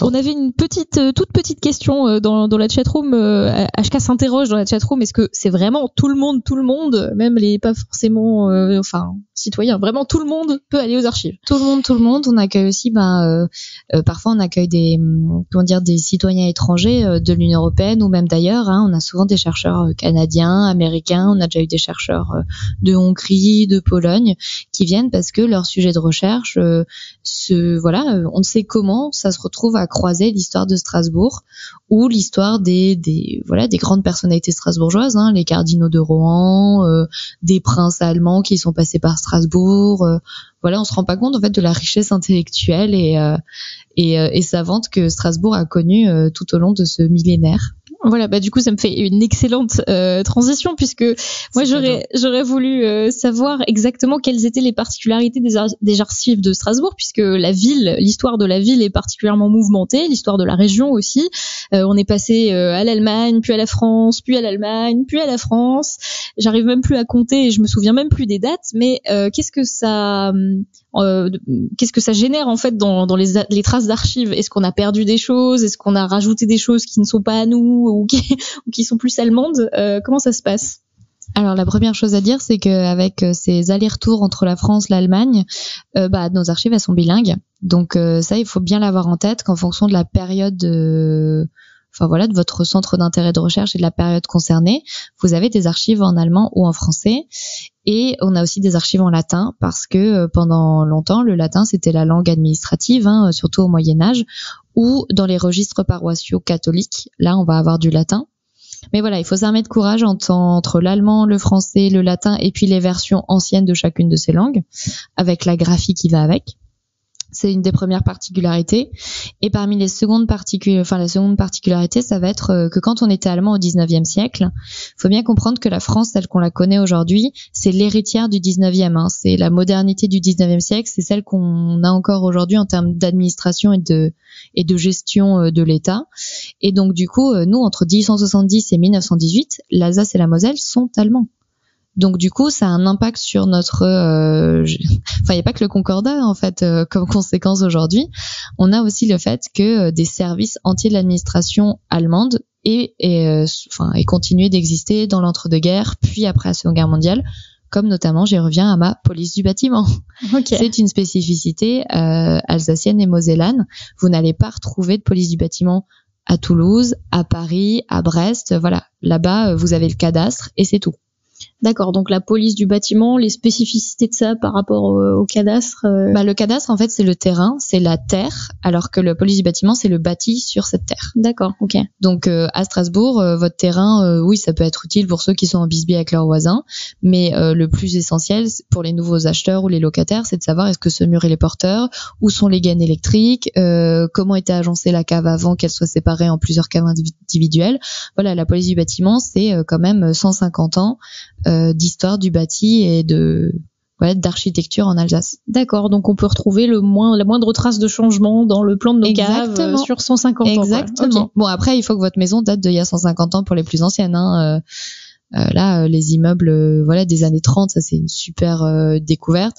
On avait une toute petite question dans la chatroom. HK s'interroge dans la chatroom, est-ce que c'est vraiment tout le monde, même les pas forcément citoyens, vraiment tout le monde peut aller aux archives? Tout le monde. On accueille aussi, parfois on accueille des citoyens étrangers de l'Union européenne ou même d'ailleurs. On a souvent des chercheurs canadiens, américains. On a déjà eu des chercheurs de Hongrie, de Pologne qui viennent parce que leur sujet de recherche, on ne sait comment ça se retrouve à croiser l'histoire de Strasbourg ou l'histoire des grandes personnalités strasbourgeoises, les cardinaux de Rohan, des princes allemands qui sont passés par Strasbourg. On se rend pas compte en fait de la richesse intellectuelle et savante que Strasbourg a connue tout au long de ce millénaire. Voilà, du coup ça me fait une excellente transition puisque moi j'aurais voulu savoir exactement quelles étaient les particularités des archives de Strasbourg, puisque l'histoire de la ville est particulièrement mouvementée, l'histoire de la région aussi. On est passé à l'Allemagne, puis à la France, puis à l'Allemagne, puis à la France. J'arrive même plus à compter et je me souviens même plus des dates, mais qu'est-ce que ça génère en fait dans les traces d'archives? Est-ce qu'on a perdu des choses? Est-ce qu'on a rajouté des choses qui ne sont pas à nous ou qui sont plus allemandes? Comment ça se passe? Alors la première chose à dire, c'est qu'avec ces allers-retours entre la France, l'Allemagne, nos archives elles sont bilingues. Donc ça, il faut bien l'avoir en tête qu'en fonction de la période de votre centre d'intérêt de recherche et de la période concernée, vous avez des archives en allemand ou en français. Et on a aussi des archives en latin parce que pendant longtemps, le latin, c'était la langue administrative, surtout au Moyen-Âge, ou dans les registres paroissiaux catholiques. Là, on va avoir du latin. Mais voilà, il faut s'armer de courage entre l'allemand, le français, le latin et puis les versions anciennes de chacune de ces langues, avec la graphie qui va avec. C'est une des premières particularités. Et parmi les secondes particularités, ça va être que quand on était allemand au 19e siècle, il faut bien comprendre que la France, telle qu'on la connaît aujourd'hui, c'est l'héritière du 19e. C'est la modernité du 19e siècle, c'est celle qu'on a encore aujourd'hui en termes d'administration et de gestion de l'État. Et donc du coup, nous, entre 1870 et 1918, l'Alsace et la Moselle sont allemands. Donc du coup, ça a un impact sur notre... il n'y a pas que le Concordat en fait comme conséquence aujourd'hui. On a aussi le fait que des services entiers de l'administration allemande aient continué d'exister dans l'entre-deux-guerres, puis après la Seconde Guerre mondiale, comme notamment, j'y reviens à ma police du bâtiment. Okay. C'est une spécificité alsacienne et mosellane. Vous n'allez pas retrouver de police du bâtiment à Toulouse, à Paris, à Brest. Voilà, là-bas, vous avez le cadastre et c'est tout. D'accord, donc la police du bâtiment, les spécificités de ça par rapport au cadastre Le cadastre, en fait, c'est le terrain, c'est la terre, alors que la police du bâtiment, c'est le bâti sur cette terre. D'accord, ok. Donc, à Strasbourg, votre terrain, oui, ça peut être utile pour ceux qui sont en bisbille avec leurs voisins, mais le plus essentiel pour les nouveaux acheteurs ou les locataires, c'est de savoir est-ce que ce mur est porteur, où sont les gaines électriques, comment était agencée la cave avant qu'elle soit séparée en plusieurs caves individuelles. Voilà, la police du bâtiment, c'est quand même 150 ans d'histoire du bâti et d'architecture en Alsace. D'accord, donc on peut retrouver la moindre trace de changement dans le plan de nos caves sur 150 ans. Exactement. Okay. Bon, après, il faut que votre maison date d'il y a 150 ans pour les plus anciennes. Là, les immeubles des années 30, ça c'est une super découverte.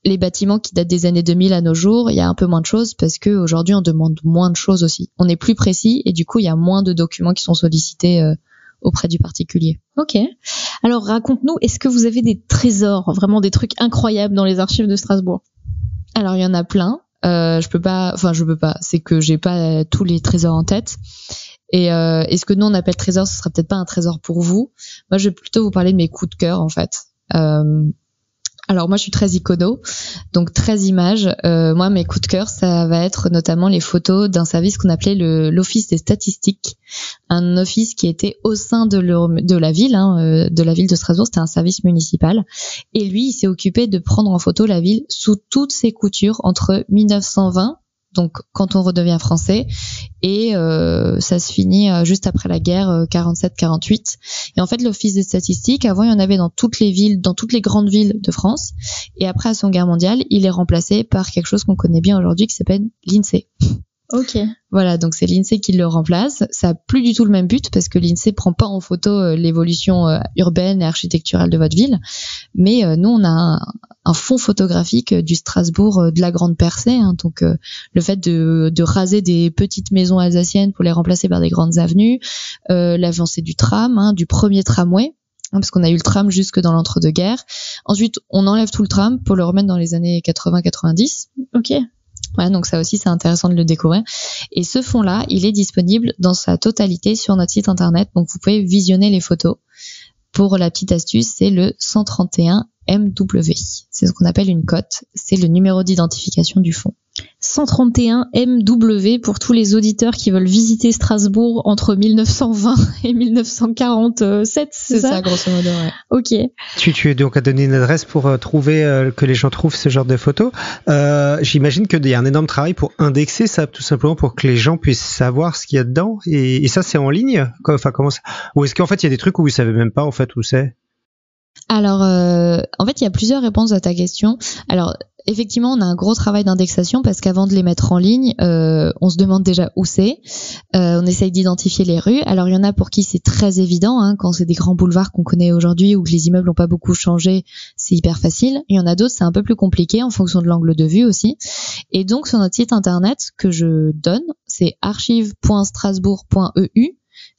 Les bâtiments qui datent des années 2000 à nos jours, il y a un peu moins de choses parce que aujourd'hui on demande moins de choses aussi. On est plus précis et du coup il y a moins de documents qui sont sollicités auprès du particulier. Ok. Alors raconte-nous, est-ce que vous avez des trésors, vraiment des trucs incroyables dans les archives de Strasbourg? Alors il y en a plein. Je peux pas. C'est que j'ai pas tous les trésors en tête. Et ce que nous on appelle trésor, ce sera peut-être pas un trésor pour vous. Moi, je vais plutôt vous parler de mes coups de cœur en fait. Alors moi je suis très icono, donc très images. Moi mes coups de cœur ça va être notamment les photos d'un service qu'on appelait l'Office des statistiques, un office qui était au sein de la ville, de la ville de Strasbourg. C'était un service municipal et lui il s'est occupé de prendre en photo la ville sous toutes ses coutures entre 1920, donc quand on redevient français, et ça se finit juste après la guerre 47-48. Et en fait, l'Office des statistiques, avant, il y en avait dans toutes les villes, dans toutes les grandes villes de France. Et après la Seconde Guerre mondiale, il est remplacé par quelque chose qu'on connaît bien aujourd'hui qui s'appelle l'INSEE. Ok. Voilà, donc c'est l'INSEE qui le remplace. Ça a plus du tout le même but parce que l'INSEE prend pas en photo l'évolution urbaine et architecturale de votre ville, mais nous on a un fond photographique du Strasbourg de la Grande Percée, donc le fait de raser des petites maisons alsaciennes pour les remplacer par des grandes avenues, l'avancée du tram, du premier tramway, parce qu'on a eu le tram jusque dans l'entre-deux-guerres. Ensuite, on enlève tout le tram pour le remettre dans les années 80-90. Ok. Ouais, donc ça aussi c'est intéressant de le découvrir. Et ce fond-là, il est disponible dans sa totalité sur notre site internet, donc vous pouvez visionner les photos. Pour la petite astuce, c'est le 131 MW. C'est ce qu'on appelle une cote, c'est le numéro d'identification du fond. 131 MW pour tous les auditeurs qui veulent visiter Strasbourg entre 1920 et 1947, c'est ça, grosso modo, ouais. Ok. Tu es donc à donner une adresse pour trouver que les gens trouvent ce genre de photos. J'imagine qu'il y a un énorme travail pour indexer ça, tout simplement pour que les gens puissent savoir ce qu'il y a dedans. Et ça, c'est en ligne? Enfin, comment ça? Ou est-ce qu'en fait, il y a des trucs où vous savez même pas en fait où c'est? Alors, en fait, il y a plusieurs réponses à ta question. Alors, effectivement, on a un gros travail d'indexation parce qu'avant de les mettre en ligne, on se demande déjà où c'est. On essaye d'identifier les rues. Alors, il y en a pour qui c'est très évident, quand c'est des grands boulevards qu'on connaît aujourd'hui ou que les immeubles n'ont pas beaucoup changé, c'est hyper facile. Il y en a d'autres, c'est un peu plus compliqué en fonction de l'angle de vue aussi. Et donc, sur notre site internet que je donne, c'est archive.strasbourg.eu.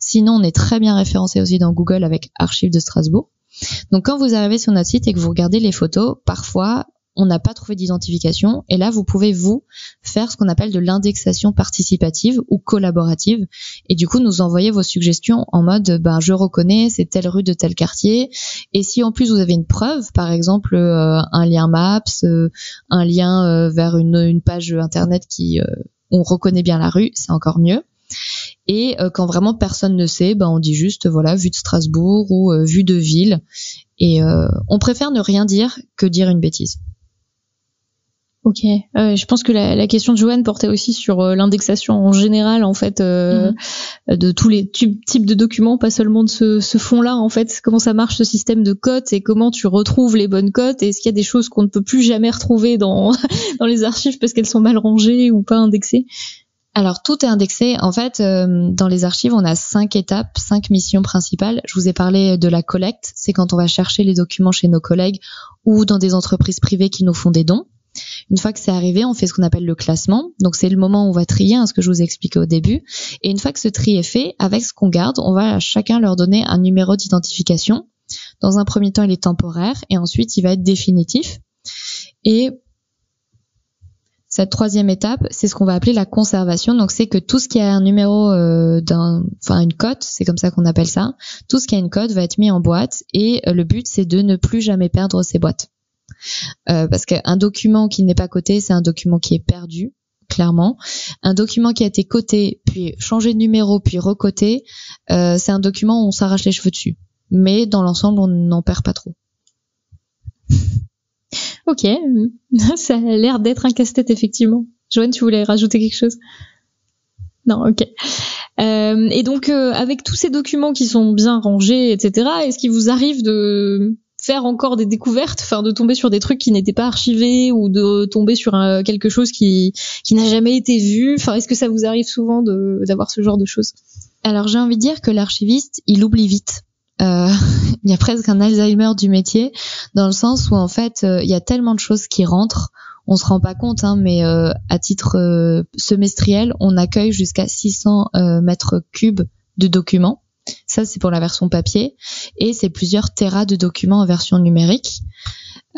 Sinon, on est très bien référencé aussi dans Google avec Archives de Strasbourg. Donc quand vous arrivez sur notre site et que vous regardez les photos, parfois on n'a pas trouvé d'identification et là vous pouvez faire ce qu'on appelle de l'indexation participative ou collaborative et du coup nous envoyer vos suggestions en mode je reconnais c'est telle rue de tel quartier et si en plus vous avez une preuve, par exemple un lien Maps, un lien vers une page internet qui on reconnaît bien la rue, c'est encore mieux. Et quand vraiment personne ne sait, on dit juste vue de Strasbourg ou vue de ville. Et on préfère ne rien dire que dire une bêtise. Ok. Je pense que la question de Joanne portait aussi sur l'indexation en général, en fait, de tous les types de documents, pas seulement de ce fond-là, en fait. Comment ça marche ce système de cotes et comment tu retrouves les bonnes cotes et est-ce qu'il y a des choses qu'on ne peut plus jamais retrouver dans les archives parce qu'elles sont mal rangées ou pas indexées? Alors tout est indexé. En fait, dans les archives, on a 5 étapes, 5 missions principales. Je vous ai parlé de la collecte, c'est quand on va chercher les documents chez nos collègues ou dans des entreprises privées qui nous font des dons. Une fois que c'est arrivé, on fait ce qu'on appelle le classement. Donc c'est le moment où on va trier, ce que je vous ai expliqué au début. Et une fois que ce tri est fait, avec ce qu'on garde, on va à chacun leur donner un numéro d'identification. Dans un premier temps, il est temporaire et ensuite il va être définitif. Et cette troisième étape, c'est ce qu'on va appeler la conservation. Donc, c'est que tout ce qui a un numéro une cote, c'est comme ça qu'on appelle ça. Tout ce qui a une cote va être mis en boîte et le but, c'est de ne plus jamais perdre ces boîtes. Parce qu'un document qui n'est pas coté, c'est un document qui est perdu, clairement. Un document qui a été coté, puis changé de numéro, puis recoté, c'est un document où on s'arrache les cheveux dessus. Mais dans l'ensemble, on n'en perd pas trop. Ok, ça a l'air d'être un casse-tête effectivement. Joanne, tu voulais rajouter quelque chose? Non, ok. Et donc, avec tous ces documents qui sont bien rangés, etc., est-ce qu'il vous arrive de faire encore des découvertes, de tomber sur des trucs qui n'étaient pas archivés ou de tomber sur quelque chose qui n'a jamais été vu? Est-ce que ça vous arrive souvent d'avoir ce genre de choses? Alors, j'ai envie de dire que l'archiviste, il oublie vite. Il y a presque un Alzheimer du métier dans le sens où en fait il y a tellement de choses qui rentrent, on se rend pas compte mais à titre semestriel on accueille jusqu'à 600 mètres cubes de documents. Ça c'est pour la version papier et c'est plusieurs téras de documents en version numérique.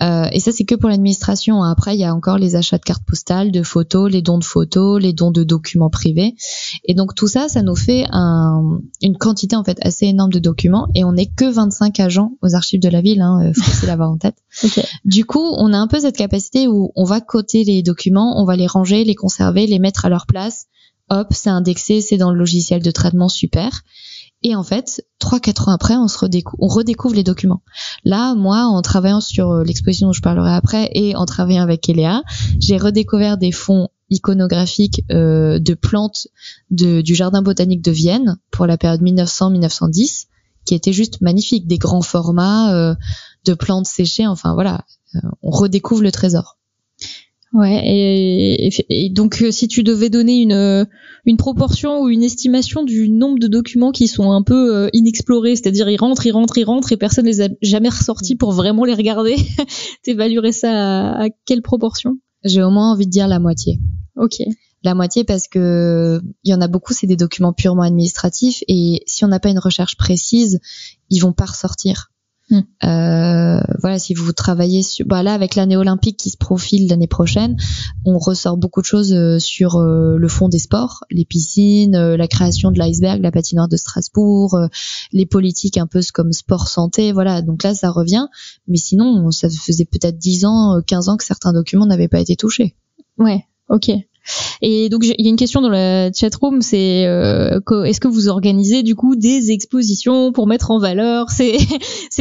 Et ça c'est que pour l'administration. Après il y a encore les achats de cartes postales, de photos, les dons de documents privés. Et donc tout ça, ça nous fait une quantité en fait assez énorme de documents. Et on n'est que 25 agents aux archives de la ville, faut aussi l'avoir en tête. Okay. Du coup, on a un peu cette capacité où on va coter les documents, on va les ranger, les conserver, les mettre à leur place. Hop, c'est indexé, c'est dans le logiciel de traitement, super. Et en fait, 3-4 ans après, on redécouvre les documents. Là, moi, en travaillant sur l'exposition dont je parlerai après et en travaillant avec Eléa, j'ai redécouvert des fonds iconographiques de plantes du jardin botanique de Vienne pour la période 1900-1910, qui étaient juste magnifiques, des grands formats de plantes séchées. Enfin voilà, on redécouvre le trésor. Ouais, et donc si tu devais donner une proportion ou une estimation du nombre de documents qui sont un peu inexplorés, c'est-à-dire ils rentrent et personne les a jamais ressortis pour vraiment les regarder, t'évaluerais ça à quelle proportion? J'ai au moins envie de dire la moitié. Ok. La moitié parce que il y en a beaucoup, c'est des documents purement administratifs et si on n'a pas une recherche précise, ils vont pas ressortir. Voilà, si vous travaillez sur, là avec l'année olympique qui se profile l'année prochaine, on ressort beaucoup de choses sur le fond des sports, les piscines, la création de l'iceberg, la patinoire de Strasbourg, les politiques un peu comme sport santé, voilà. Donc là, ça revient, mais sinon, ça faisait peut-être 10 ans, 15 ans que certains documents n'avaient pas été touchés. Ouais, ok. Et donc il y a une question dans la chatroom, c'est est-ce que vous organisez du coup des expositions pour mettre en valeur ces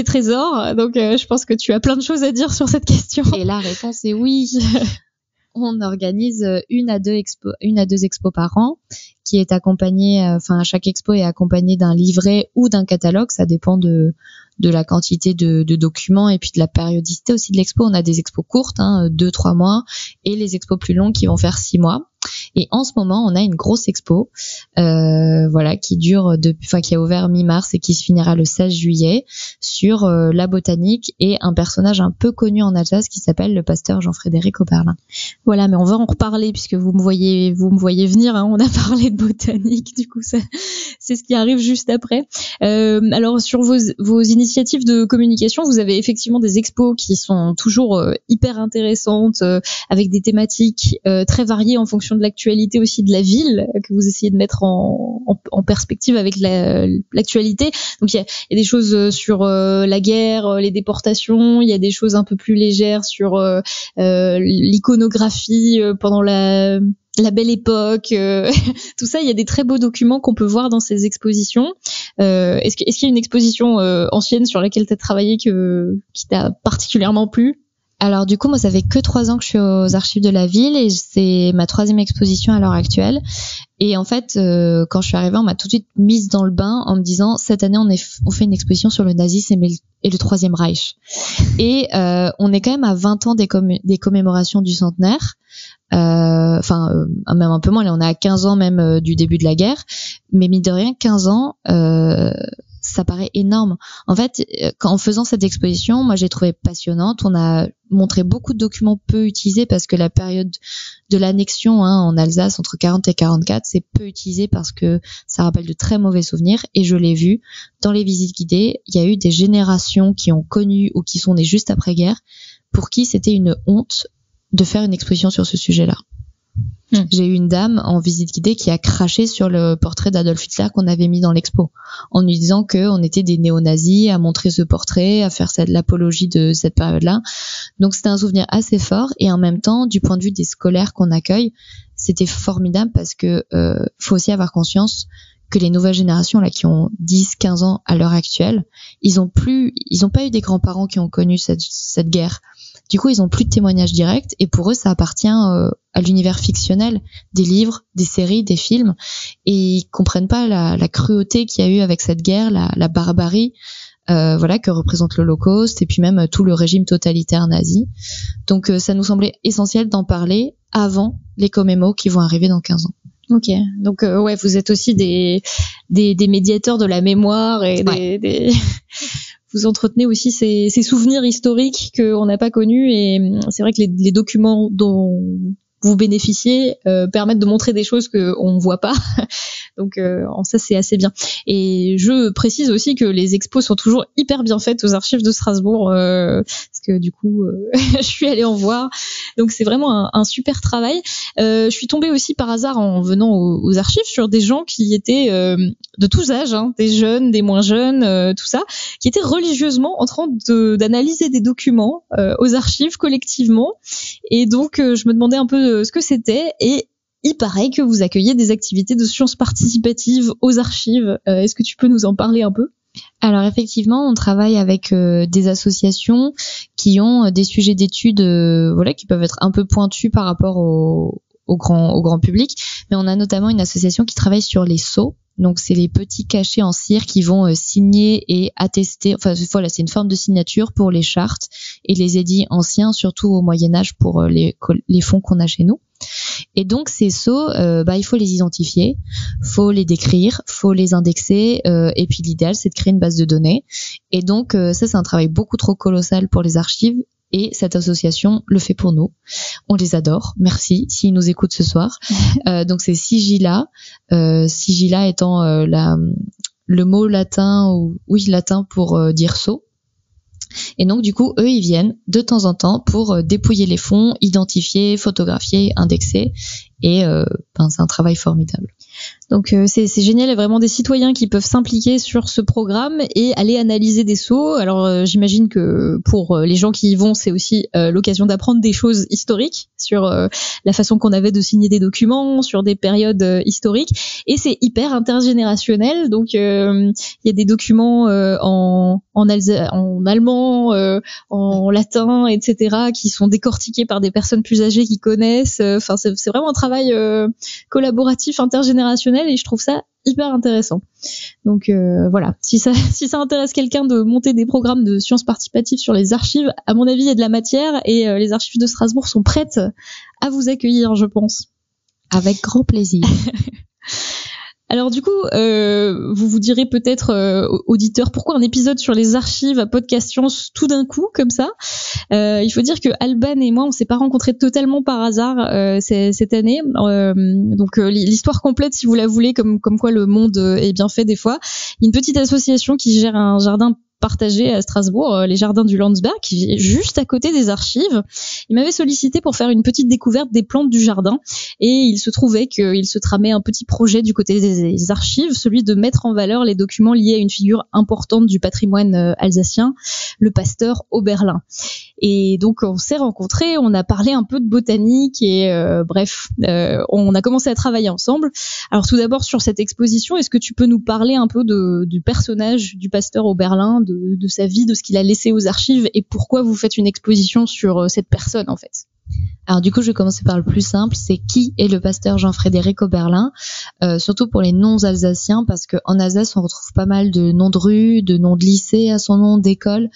trésors? Donc je pense que tu as plein de choses à dire sur cette question. Et la réponse est oui. On organise une à deux expos par an, qui est accompagnée, chaque expo est accompagnée d'un livret ou d'un catalogue, ça dépend de la quantité de documents et puis de la périodicité aussi de l'expo. On a des expos courtes, 2-3 mois, et les expos plus longues qui vont faire 6 mois. Et en ce moment, on a une grosse expo, qui dure qui a ouvert mi-mars et qui se finira le 16 juillet sur la botanique et un personnage un peu connu en Alsace qui s'appelle le pasteur Jean-Frédéric Oberlin. Voilà, mais on va en reparler puisque vous me voyez venir, hein, on a parlé de botanique, du coup ça, c'est ce qui arrive juste après. Alors sur vos initiatives de communication, vous avez effectivement des expos qui sont toujours hyper intéressantes, avec des thématiques très variées en fonction de l'actualité aussi de la ville, que vous essayez de mettre en perspective avec l'actualité. Donc il y a des choses sur la guerre, les déportations, il y a des choses un peu plus légères sur l'iconographie pendant la belle époque, tout ça, il y a des très beaux documents qu'on peut voir dans ces expositions. Est-ce qu'il y a une exposition ancienne sur laquelle tu as travaillé qui t'a particulièrement plu? Alors du coup, moi, ça fait que 3 ans que je suis aux archives de la ville et c'est ma 3e exposition à l'heure actuelle. Et en fait, quand je suis arrivée, on m'a tout de suite mise dans le bain en me disant cette année, on fait une exposition sur le nazisme et le Troisième Reich. Et on est quand même à 20 ans des commémorations du centenaire. Même un peu moins, là on est à 15 ans même du début de la guerre. Mais mine de rien, 15 ans... ça paraît énorme. En fait, en faisant cette exposition, moi j'ai trouvé passionnante. On a montré beaucoup de documents peu utilisés parce que la période de l'annexion en Alsace entre 40 et 44, c'est peu utilisé parce que ça rappelle de très mauvais souvenirs. Et je l'ai vu dans les visites guidées, il y a eu des générations qui ont connu ou qui sont nées juste après-guerre pour qui c'était une honte de faire une exposition sur ce sujet-là. J'ai eu une dame en visite guidée qui a craché sur le portrait d'Adolf Hitler qu'on avait mis dans l'expo en lui disant qu'on était des néo-nazis à montrer ce portrait, à faire l'apologie de cette période-là. Donc c'était un souvenir assez fort et en même temps, du point de vue des scolaires qu'on accueille, c'était formidable parce que faut aussi avoir conscience que les nouvelles générations là qui ont 10-15 ans à l'heure actuelle, ils ont pas eu des grands-parents qui ont connu cette guerre. Du coup, ils ont plus de témoignages directs et pour eux, ça appartient à l'univers fictionnel des livres, des séries, des films et ils comprennent pas la cruauté qu'il y a eu avec cette guerre, la barbarie que représente l'Holocauste et puis même tout le régime totalitaire nazi. Donc ça nous semblait essentiel d'en parler avant les commémos qui vont arriver dans 15 ans. Ok, donc vous êtes aussi des médiateurs de la mémoire et vous entretenez aussi ces souvenirs historiques qu'on n'a pas connus et c'est vrai que les documents dont vous bénéficiez permettent de montrer des choses qu'on ne voit pas. Donc en ça c'est assez bien. Et je précise aussi que les expos sont toujours hyper bien faites aux archives de Strasbourg parce que du coup je suis allée en voir Donc c'est vraiment un super travail. Je suis tombée aussi par hasard en venant aux archives sur des gens qui étaient de tous âges, hein, des jeunes, des moins jeunes, tout ça, qui étaient religieusement en train d'analyser des documents aux archives collectivement. Et donc je me demandais un peu ce que c'était, et il paraît que vous accueillez des activités de sciences participatives aux archives. Est-ce que tu peux nous en parler un peu ? Alors effectivement, on travaille avec des associations qui ont des sujets d'études qui peuvent être un peu pointus par rapport au grand public, mais on a notamment une association qui travaille sur les sceaux. Donc c'est les petits cachets en cire qui vont signer et attester. Enfin voilà, c'est une forme de signature pour les chartes et les édits anciens, surtout au Moyen-Âge pour les fonds qu'on a chez nous. Et donc ces sceaux, il faut les identifier, faut les décrire, faut les indexer, et puis l'idéal c'est de créer une base de données. Et donc ça c'est un travail beaucoup trop colossal pour les archives. Et cette association le fait pour nous. On les adore. Merci s'ils nous écoutent ce soir. Donc c'est Sigilla. Sigilla étant le mot latin latin pour dire sceau. Et donc du coup eux ils viennent de temps en temps pour dépouiller les fonds, identifier, photographier, indexer. Et c'est un travail formidable. Donc c'est génial, il y a vraiment des citoyens qui peuvent s'impliquer sur ce programme et aller analyser des sceaux. Alors j'imagine que pour les gens qui y vont, c'est aussi l'occasion d'apprendre des choses historiques sur la façon qu'on avait de signer des documents, sur des périodes historiques. Et c'est hyper intergénérationnel, donc il y a des documents en allemand, en latin, etc. qui sont décortiqués par des personnes plus âgées qui connaissent. Enfin c'est vraiment un travail collaboratif, intergénérationnel, et je trouve ça hyper intéressant. Donc voilà, si ça intéresse quelqu'un de monter des programmes de sciences participatives sur les archives, à mon avis il y a de la matière, et les archives de Strasbourg sont prêtes à vous accueillir, je pense. Avec grand plaisir. Alors du coup, vous vous direz peut-être, auditeurs, pourquoi un épisode sur les archives à Podcast Science tout d'un coup, comme ça ? Il faut dire que Alban et moi, on s'est pas rencontrés totalement par hasard cette année. Donc l'histoire complète, si vous la voulez, comme quoi le monde est bien fait des fois. Il y a une petite association qui gère un jardin partagé à Strasbourg, les jardins du Landsberg, qui est juste à côté des archives. Il m'avait sollicité pour faire une petite découverte des plantes du jardin, et il se trouvait qu'il se tramait un petit projet du côté des archives, celui de mettre en valeur les documents liés à une figure importante du patrimoine alsacien, le pasteur Oberlin. Et donc on s'est rencontrés, on a parlé un peu de botanique, et on a commencé à travailler ensemble. Alors tout d'abord sur cette exposition, est-ce que tu peux nous parler un peu du personnage du pasteur Oberlin, de sa vie, de ce qu'il a laissé aux archives, et pourquoi vous faites une exposition sur cette personne en fait ? Alors du coup, je vais commencer par le plus simple, c'est qui est le pasteur Jean-Frédéric Oberlin, surtout pour les non-alsaciens, parce qu'en Alsace, on retrouve pas mal de noms de rues, de noms de lycées à son nom, d'écoles,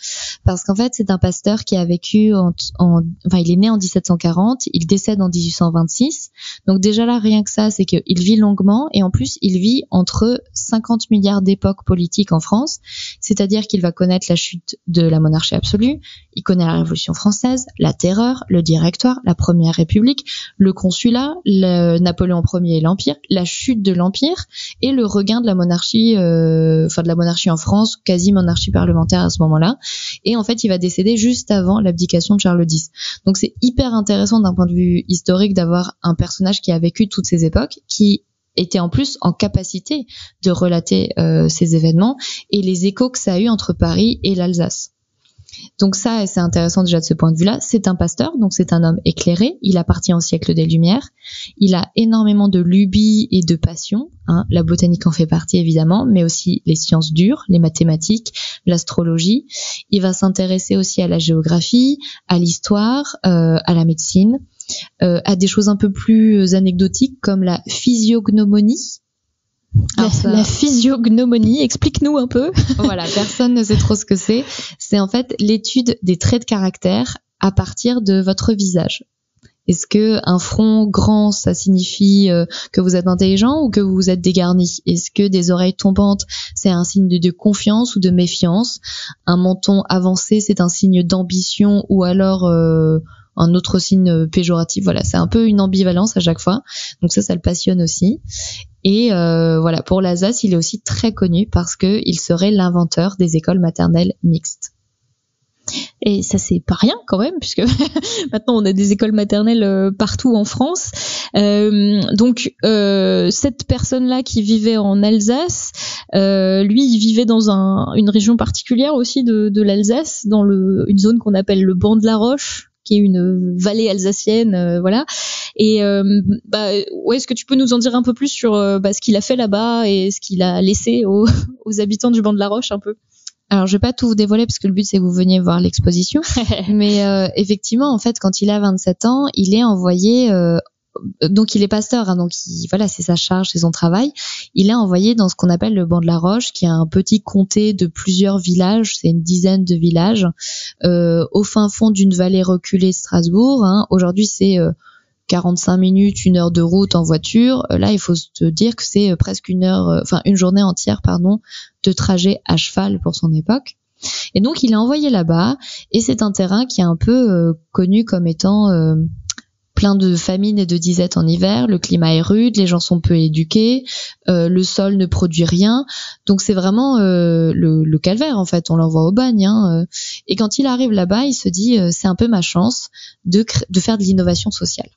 parce qu'en fait, c'est un pasteur qui a vécu il est né en 1740, il décède en 1826, donc déjà là, rien que ça, c'est qu'il vit longuement, et en plus, il vit entre 50 milliards d'époques politiques en France, c'est-à-dire qu'il va connaître la chute de la monarchie absolue, il connaît la Révolution française, la Terreur, le Directoire, la Première République, le Consulat, le Napoléon Ier et l'Empire, la chute de l'Empire et le regain de la monarchie, de la monarchie en France, quasi monarchie parlementaire à ce moment-là. Et en fait, il va décéder juste avant l'abdication de Charles X. Donc c'est hyper intéressant d'un point de vue historique d'avoir un personnage qui a vécu toutes ces époques, qui était en plus en capacité de relater ces événements et les échos que ça a eu entre Paris et l'Alsace. Donc ça, c'est intéressant déjà de ce point de vue-là. C'est un pasteur, donc c'est un homme éclairé. Il appartient au siècle des Lumières. Il a énormément de lubies et de passion. La botanique en fait partie évidemment, mais aussi les sciences dures, les mathématiques, l'astrologie. Il va s'intéresser aussi à la géographie, à l'histoire, à la médecine, à des choses un peu plus anecdotiques comme la physiognomonie. La physiognomonie, explique-nous un peu. Voilà, personne ne sait trop ce que c'est. C'est en fait l'étude des traits de caractère à partir de votre visage. Est-ce que un front grand, ça signifie que vous êtes intelligent ou que vous êtes dégarni ? Est-ce que des oreilles tombantes, c'est un signe de confiance ou de méfiance ? Un menton avancé, c'est un signe d'ambition ou alors un autre signe péjoratif. Voilà, c'est un peu une ambivalence à chaque fois. Donc ça le passionne aussi. Et voilà, pour l'Alsace, il est aussi très connu parce que il serait l'inventeur des écoles maternelles mixtes. Et ça, c'est pas rien quand même, puisque maintenant on a des écoles maternelles partout en France. Donc cette personne-là qui vivait en Alsace, lui, il vivait dans une région particulière aussi de l'Alsace, dans une zone qu'on appelle le Banc de la Roche, qui est une vallée alsacienne, voilà. Et est-ce que tu peux nous en dire un peu plus sur ce qu'il a fait là-bas et ce qu'il a laissé aux habitants du Banc de la Roche un peu? Alors, je vais pas tout vous dévoiler parce que le but c'est que vous veniez voir l'exposition. Mais effectivement, en fait, quand il a 27 ans, il est envoyé. Donc, il est pasteur, hein, donc voilà, c'est sa charge, c'est son travail. Il est envoyé dans ce qu'on appelle le Banc de la Roche, qui est un petit comté de plusieurs villages. C'est une dizaine de villages au fin fond d'une vallée reculée de Strasbourg. Hein. Aujourd'hui, c'est 45 minutes, 1 heure de route en voiture. Là, il faut se dire que c'est presque une journée entière, de trajet à cheval pour son époque. Et donc, il est envoyé là-bas, et c'est un terrain qui est un peu connu comme étant plein de famine et de disette en hiver. Le climat est rude, les gens sont peu éduqués, le sol ne produit rien. Donc, c'est vraiment le calvaire, en fait. On l'envoie au bagne. Hein. Et quand il arrive là-bas, il se dit c'est un peu ma chance de faire de l'innovation sociale.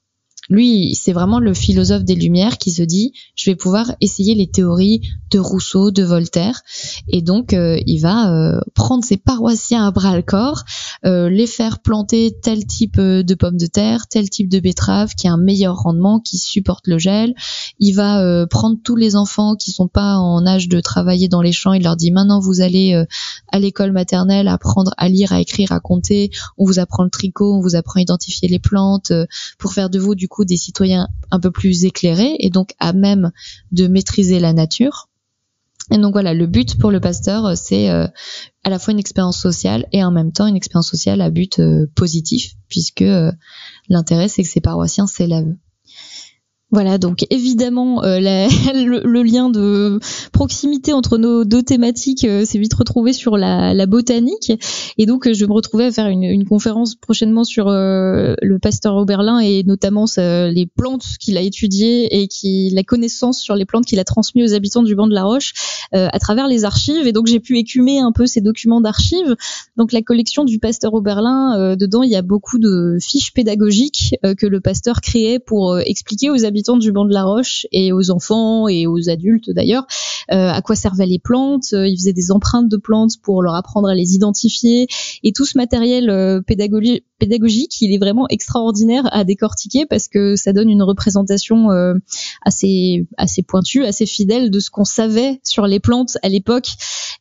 Lui, c'est vraiment le philosophe des Lumières qui se dit je vais pouvoir essayer les théories de Rousseau, de Voltaire, et donc il va prendre ses paroissiens à bras le corps, les faire planter tel type de pommes de terre, tel type de betterave qui a un meilleur rendement, qui supporte le gel. Il va prendre tous les enfants qui sont pas en âge de travailler dans les champs, il leur dit maintenant vous allez à l'école maternelle apprendre à lire, à écrire, à compter, on vous apprend le tricot, on vous apprend à identifier les plantes pour faire de vous du coup des citoyens un peu plus éclairés et donc à même de maîtriser la nature. Et donc voilà, le but pour le pasteur, c'est à la fois une expérience sociale et en même temps une expérience sociale à but positif, puisque l'intérêt c'est que ses paroissiens s'élèvent. Voilà, donc évidemment le lien de proximité entre nos deux thématiques s'est vite retrouvé sur la botanique, et donc je vais me retrouver à faire une conférence prochainement sur le pasteur Oberlin et notamment les plantes qu'il a étudiées et la connaissance sur les plantes qu'il a transmises aux habitants du Banc de la Roche à travers les archives. Et donc j'ai pu écumer un peu ces documents d'archives. Donc la collection du pasteur Oberlin, dedans il y a beaucoup de fiches pédagogiques que le pasteur créait pour expliquer aux habitants du Banc de la Roche et aux enfants et aux adultes d'ailleurs à quoi servaient les plantes. Il faisait des empreintes de plantes pour leur apprendre à les identifier, et tout ce matériel pédagogique, il est vraiment extraordinaire à décortiquer parce que ça donne une représentation assez pointue, assez fidèle de ce qu'on savait sur les plantes à l'époque,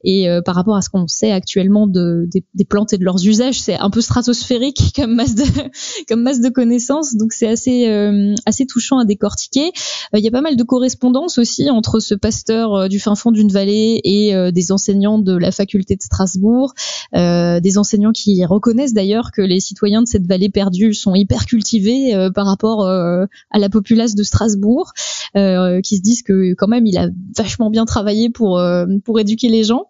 et par rapport à ce qu'on sait actuellement des plantes et de leurs usages, c'est un peu stratosphérique comme masse de connaissances. Donc c'est assez touchant à décortiquer. Il y a pas mal de correspondances aussi entre ce pasteur du fin fond d'une vallée et des enseignants de la faculté de Strasbourg, des enseignants qui reconnaissent d'ailleurs que les citoyens de cette vallée perdue sont hyper cultivés par rapport à la populace de Strasbourg, qui se disent que quand même il a vachement bien travaillé pour éduquer les gens.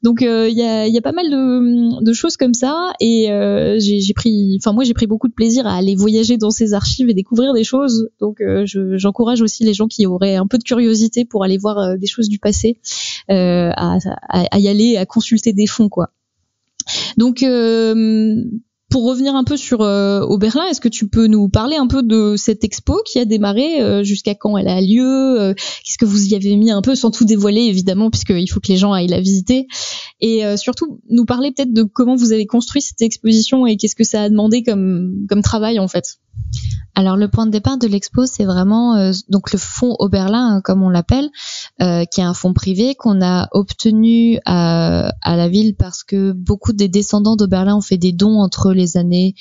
Donc il y a pas mal de choses comme ça, et j'ai pris beaucoup de plaisir à aller voyager dans ces archives et découvrir des choses. Donc j'encourage aussi les gens qui auraient un peu de curiosité pour aller voir des choses du passé à y aller, à consulter des fonds, quoi. Donc pour revenir un peu sur Oberlin, est-ce que tu peux nous parler un peu de cette expo qui a démarré, jusqu'à quand elle a lieu, qu'est-ce que vous y avez mis un peu, sans tout dévoiler évidemment, puisqu'il faut que les gens aillent la visiter, et surtout nous parler peut-être de comment vous avez construit cette exposition et qu'est-ce que ça a demandé comme travail en fait. Alors le point de départ de l'expo, c'est vraiment donc le fonds Oberlin, comme on l'appelle, qui est un fonds privé qu'on a obtenu à la ville parce que beaucoup des descendants d'Oberlin ont fait des dons entre les années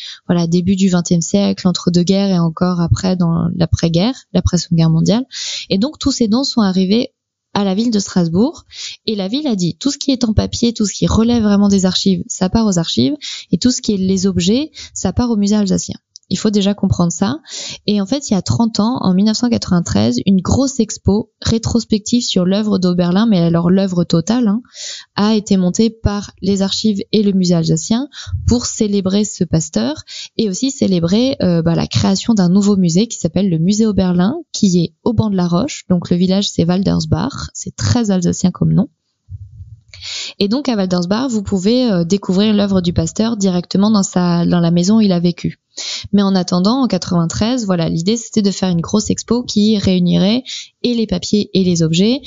début du XXe siècle, entre deux guerres et encore après dans l'après-guerre, l'après-Seconde Guerre mondiale. Et donc tous ces dons sont arrivés à la ville de Strasbourg, et la ville a dit tout ce qui est en papier, tout ce qui relève vraiment des archives, ça part aux archives, et tout ce qui est les objets, ça part au musée alsacien. Il faut déjà comprendre ça. Et en fait, il y a 30 ans, en 1993, une grosse expo rétrospective sur l'œuvre d'Oberlin, mais alors l'œuvre totale, a été montée par les archives et le musée alsacien pour célébrer ce pasteur et aussi célébrer la création d'un nouveau musée qui s'appelle le musée Oberlin, qui est au Banc de la Roche. Donc le village, c'est Waldersbach. C'est très alsacien comme nom. Et donc à Waldersbach, vous pouvez découvrir l'œuvre du pasteur directement dans la maison où il a vécu. Mais en attendant, en 93, voilà, l'idée c'était de faire une grosse expo qui réunirait et les papiers et les objets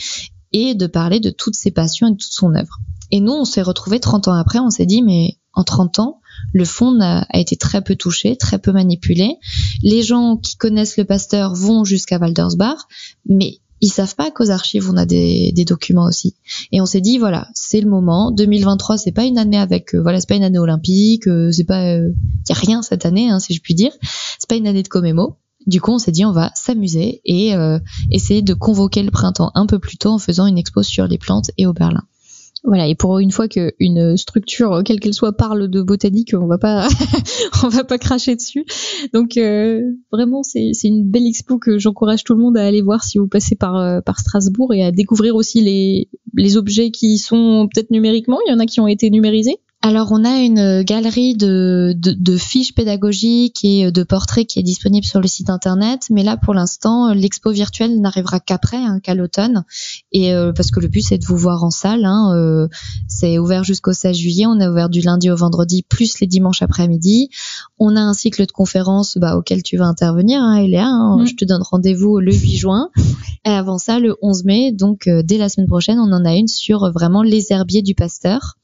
et de parler de toutes ses passions et de toute son œuvre. Et nous, on s'est retrouvés 30 ans après, on s'est dit, mais en 30 ans, le fond a été très peu touché, très peu manipulé. Les gens qui connaissent le pasteur vont jusqu'à Waldersbach, mais ils savent pas qu'aux archives, on a des documents aussi. Et on s'est dit, voilà, c'est le moment. 2023, c'est pas une année c'est pas une année olympique, c'est pas, y a rien cette année, si je puis dire. C'est pas une année de Comémo. Du coup, on s'est dit, on va s'amuser et essayer de convoquer le printemps un peu plus tôt en faisant une expo sur les plantes et Oberlin. Voilà, et pour une fois qu'une structure, quelle qu'elle soit, parle de botanique, on va pas cracher dessus. Donc vraiment, c'est une belle expo que j'encourage tout le monde à aller voir si vous passez par Strasbourg et à découvrir aussi les objets qui sont peut-être numériquement. Il y en a qui ont été numérisés. Alors on a une galerie de fiches pédagogiques et de portraits qui est disponible sur le site internet, mais là pour l'instant l'expo virtuelle n'arrivera qu'après, qu'à l'automne, et parce que le but c'est de vous voir en salle. C'est ouvert jusqu'au 16 juillet, on est ouvert du lundi au vendredi plus les dimanches après-midi. On a un cycle de conférences auquel tu vas intervenir, Eléa. Je te donne rendez-vous le 8 juin. Et avant ça, le 11 mai, donc dès la semaine prochaine, on en a une sur vraiment les herbiers du pasteur,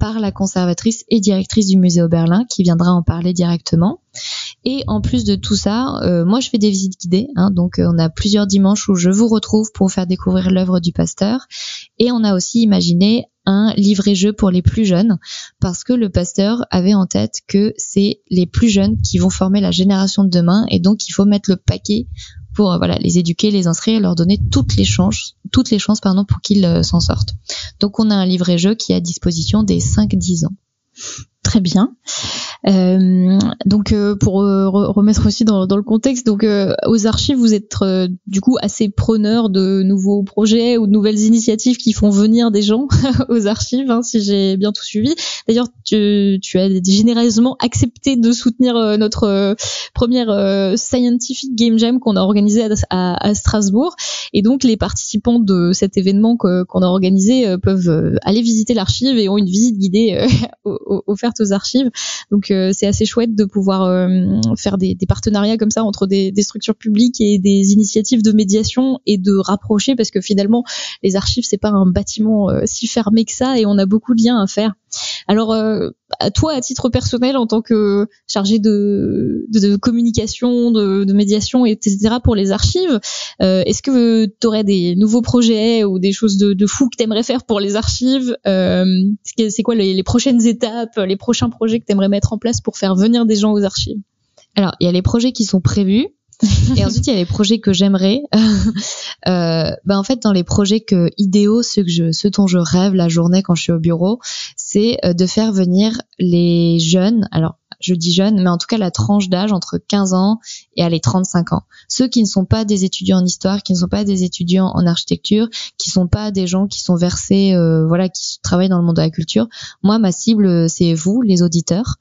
par la conservatrice et directrice du musée Oberlin qui viendra en parler directement. Et en plus de tout ça, moi je fais des visites guidées, donc on a plusieurs dimanches où je vous retrouve pour vous faire découvrir l'œuvre du pasteur. Et on a aussi imaginé un livret-jeu pour les plus jeunes, parce que le pasteur avait en tête que c'est les plus jeunes qui vont former la génération de demain, et donc il faut mettre le paquet pour les éduquer, les inscrire, leur donner toutes les chances pour qu'ils s'en sortent. Donc on a un livret-jeu qui est à disposition des 5-10 ans. Très bien. Donc pour remettre aussi dans le contexte, donc aux archives vous êtes du coup assez preneur de nouveaux projets ou de nouvelles initiatives qui font venir des gens aux archives, si j'ai bien tout suivi. D'ailleurs tu as généreusement accepté de soutenir notre première Scientific Game Jam qu'on a organisé à Strasbourg, et donc les participants de cet événement qu'on a organisé peuvent aller visiter l'archive et ont une visite guidée offerte aux archives. Donc c'est assez chouette de pouvoir faire des partenariats comme ça entre des structures publiques et des initiatives de médiation et de rapprocher, parce que finalement les archives c'est pas un bâtiment si fermé que ça et on a beaucoup de liens à faire. Alors à toi, à titre personnel, en tant que chargé de communication, de médiation, etc. pour les archives, est-ce que tu aurais des nouveaux projets ou des choses de fou que t'aimerais faire pour les archives? C'est quoi les prochaines étapes, les prochains projets que t'aimerais mettre en place pour faire venir des gens aux archives? Alors, il y a les projets qui sont prévus. Et ensuite, il y a les projets que j'aimerais. En fait, dans les projets idéaux, ce dont je rêve la journée quand je suis au bureau, c'est de faire venir les jeunes. Alors, je dis jeunes, mais en tout cas la tranche d'âge entre 15 ans et 35 ans. Ceux qui ne sont pas des étudiants en histoire, qui ne sont pas des étudiants en architecture, qui ne sont pas des gens qui sont versés, qui travaillent dans le monde de la culture. Moi, ma cible, c'est vous, les auditeurs.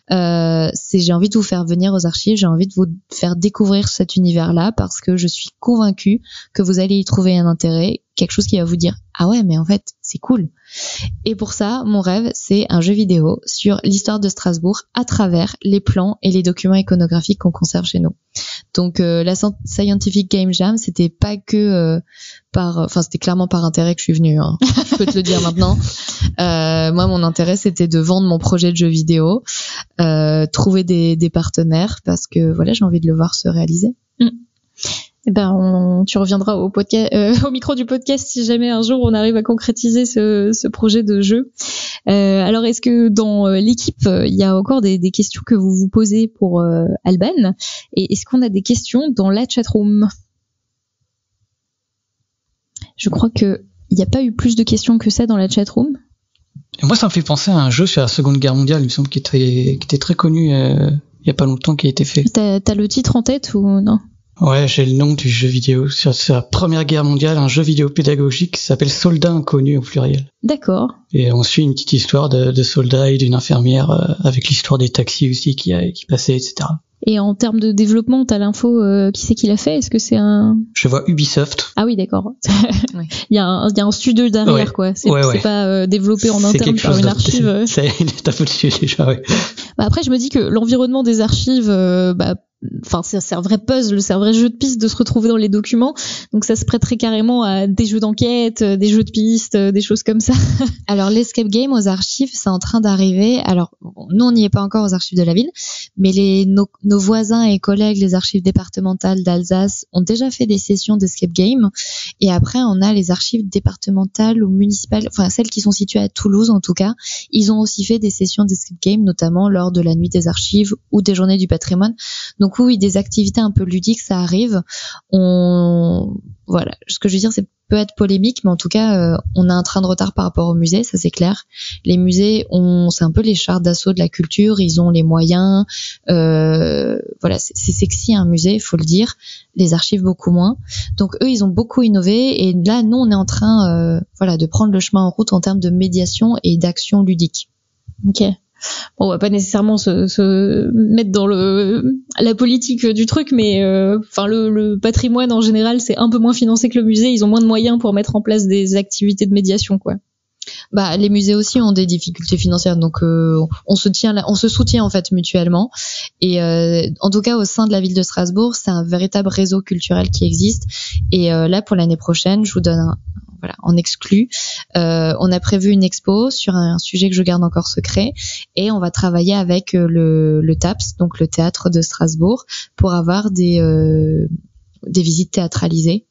J'ai envie de vous faire venir aux archives, j'ai envie de vous faire découvrir cet univers-là, parce que je suis convaincue que vous allez y trouver un intérêt, quelque chose qui va vous dire « Ah ouais, mais en fait, c'est cool ». Et pour ça, mon rêve, c'est un jeu vidéo sur l'histoire de Strasbourg à travers les plans et les documents iconographiques qu'on conserve chez nous. Donc la Scientific Game Jam, c'était pas que c'était clairement par intérêt que je suis venue, je peux te le dire maintenant. Moi, mon intérêt, c'était de vendre mon projet de jeu vidéo, trouver des partenaires, parce que j'ai envie de le voir se réaliser. Tu reviendras au podcast, au micro du podcast si jamais un jour on arrive à concrétiser ce projet de jeu. Alors, est-ce que dans l'équipe, il y a encore des questions que vous vous posez pour Alban, et est-ce qu'on a des questions dans la chatroom? Je crois que il n'y a pas eu plus de questions que ça dans la chatroom. Et moi, ça me fait penser à un jeu sur la Seconde Guerre mondiale, il me semble, qui était très connu il y a pas longtemps, qui a été fait. T'as le titre en tête ou non? Ouais, j'ai le nom du jeu vidéo. Sur la Première Guerre mondiale, un jeu vidéo pédagogique qui s'appelle Soldats inconnus au pluriel. D'accord. Et on suit une petite histoire de soldats et d'une infirmière avec l'histoire des taxis aussi qui passaient, etc. Et en termes de développement, t'as l'info, qui c'est qui l'a fait? Est-ce que c'est un... Je vois Ubisoft. Ah oui, d'accord. Ouais. Il y a un studio derrière, Ouais. quoi. C'est Ouais. pas développé en interne par une archive. C'est une étape au-dessus déjà, ouais. Bah après, je me dis que l'environnement des archives, enfin, c'est un vrai puzzle, c'est un vrai jeu de piste de se retrouver dans les documents. Donc ça se prêterait carrément à des jeux d'enquête, des jeux de piste, des choses comme ça. Alors l'escape game aux archives, c'est en train d'arriver. Alors nous on n'y est pas encore aux archives de la ville, mais nos voisins et collègues, les archives départementales d'Alsace, ont déjà fait des sessions d'escape game. Et après on a les archives départementales ou municipales, enfin celles qui sont situées à Toulouse en tout cas. Ils ont aussi fait des sessions d'escape game, notamment lors de la nuit des archives ou des journées du patrimoine. Donc oui, des activités un peu ludiques, ça arrive. Voilà, ce que je veux dire, c'est peut être polémique, mais en tout cas, on a un train de retard par rapport aux musées, ça c'est clair. Les musées, c'est un peu les chars d'assaut de la culture, ils ont les moyens. Voilà, c'est sexy un musée, faut le dire. Les archives beaucoup moins. Donc eux, ils ont beaucoup innové, et là, nous, on est en train, de prendre le chemin en route en termes de médiation et d'action ludique. Ok. Bon, on va pas nécessairement se mettre dans la politique du truc, mais enfin le patrimoine en général, c'est un peu moins financé que le musée. Ils ont moins de moyens pour mettre en place des activités de médiation, quoi. Bah, les musées aussi ont des difficultés financières, donc on se soutient en fait mutuellement. Et en tout cas, au sein de la ville de Strasbourg, c'est un véritable réseau culturel qui existe. Et là, pour l'année prochaine, je vous donne en exclu. On a prévu une expo sur un sujet que je garde encore secret, et on va travailler avec le TAPS, donc le théâtre de Strasbourg, pour avoir des visites théâtralisées.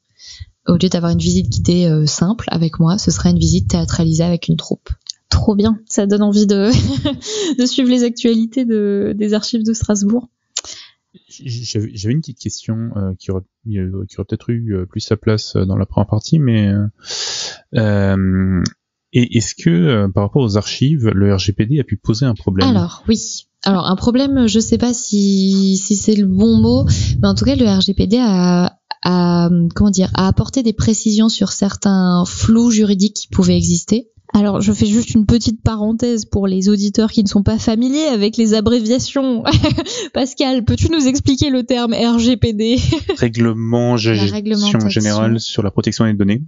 Au lieu d'avoir une visite guidée simple avec moi, ce sera une visite théâtralisée avec une troupe. Trop bien, ça donne envie de suivre les actualités des archives de Strasbourg. J'avais une petite question qui aurait peut-être eu plus sa place dans la première partie, mais est-ce que par rapport aux archives, le RGPD a pu poser un problème? Alors oui. Alors un problème, je sais pas si c'est le bon mot, mais en tout cas le RGPD a apporté des précisions sur certains flous juridiques qui pouvaient exister. Alors, je fais juste une petite parenthèse pour les auditeurs qui ne sont pas familiers avec les abréviations. Pascal, peux-tu nous expliquer le terme RGPD? Règlement général sur la protection des données.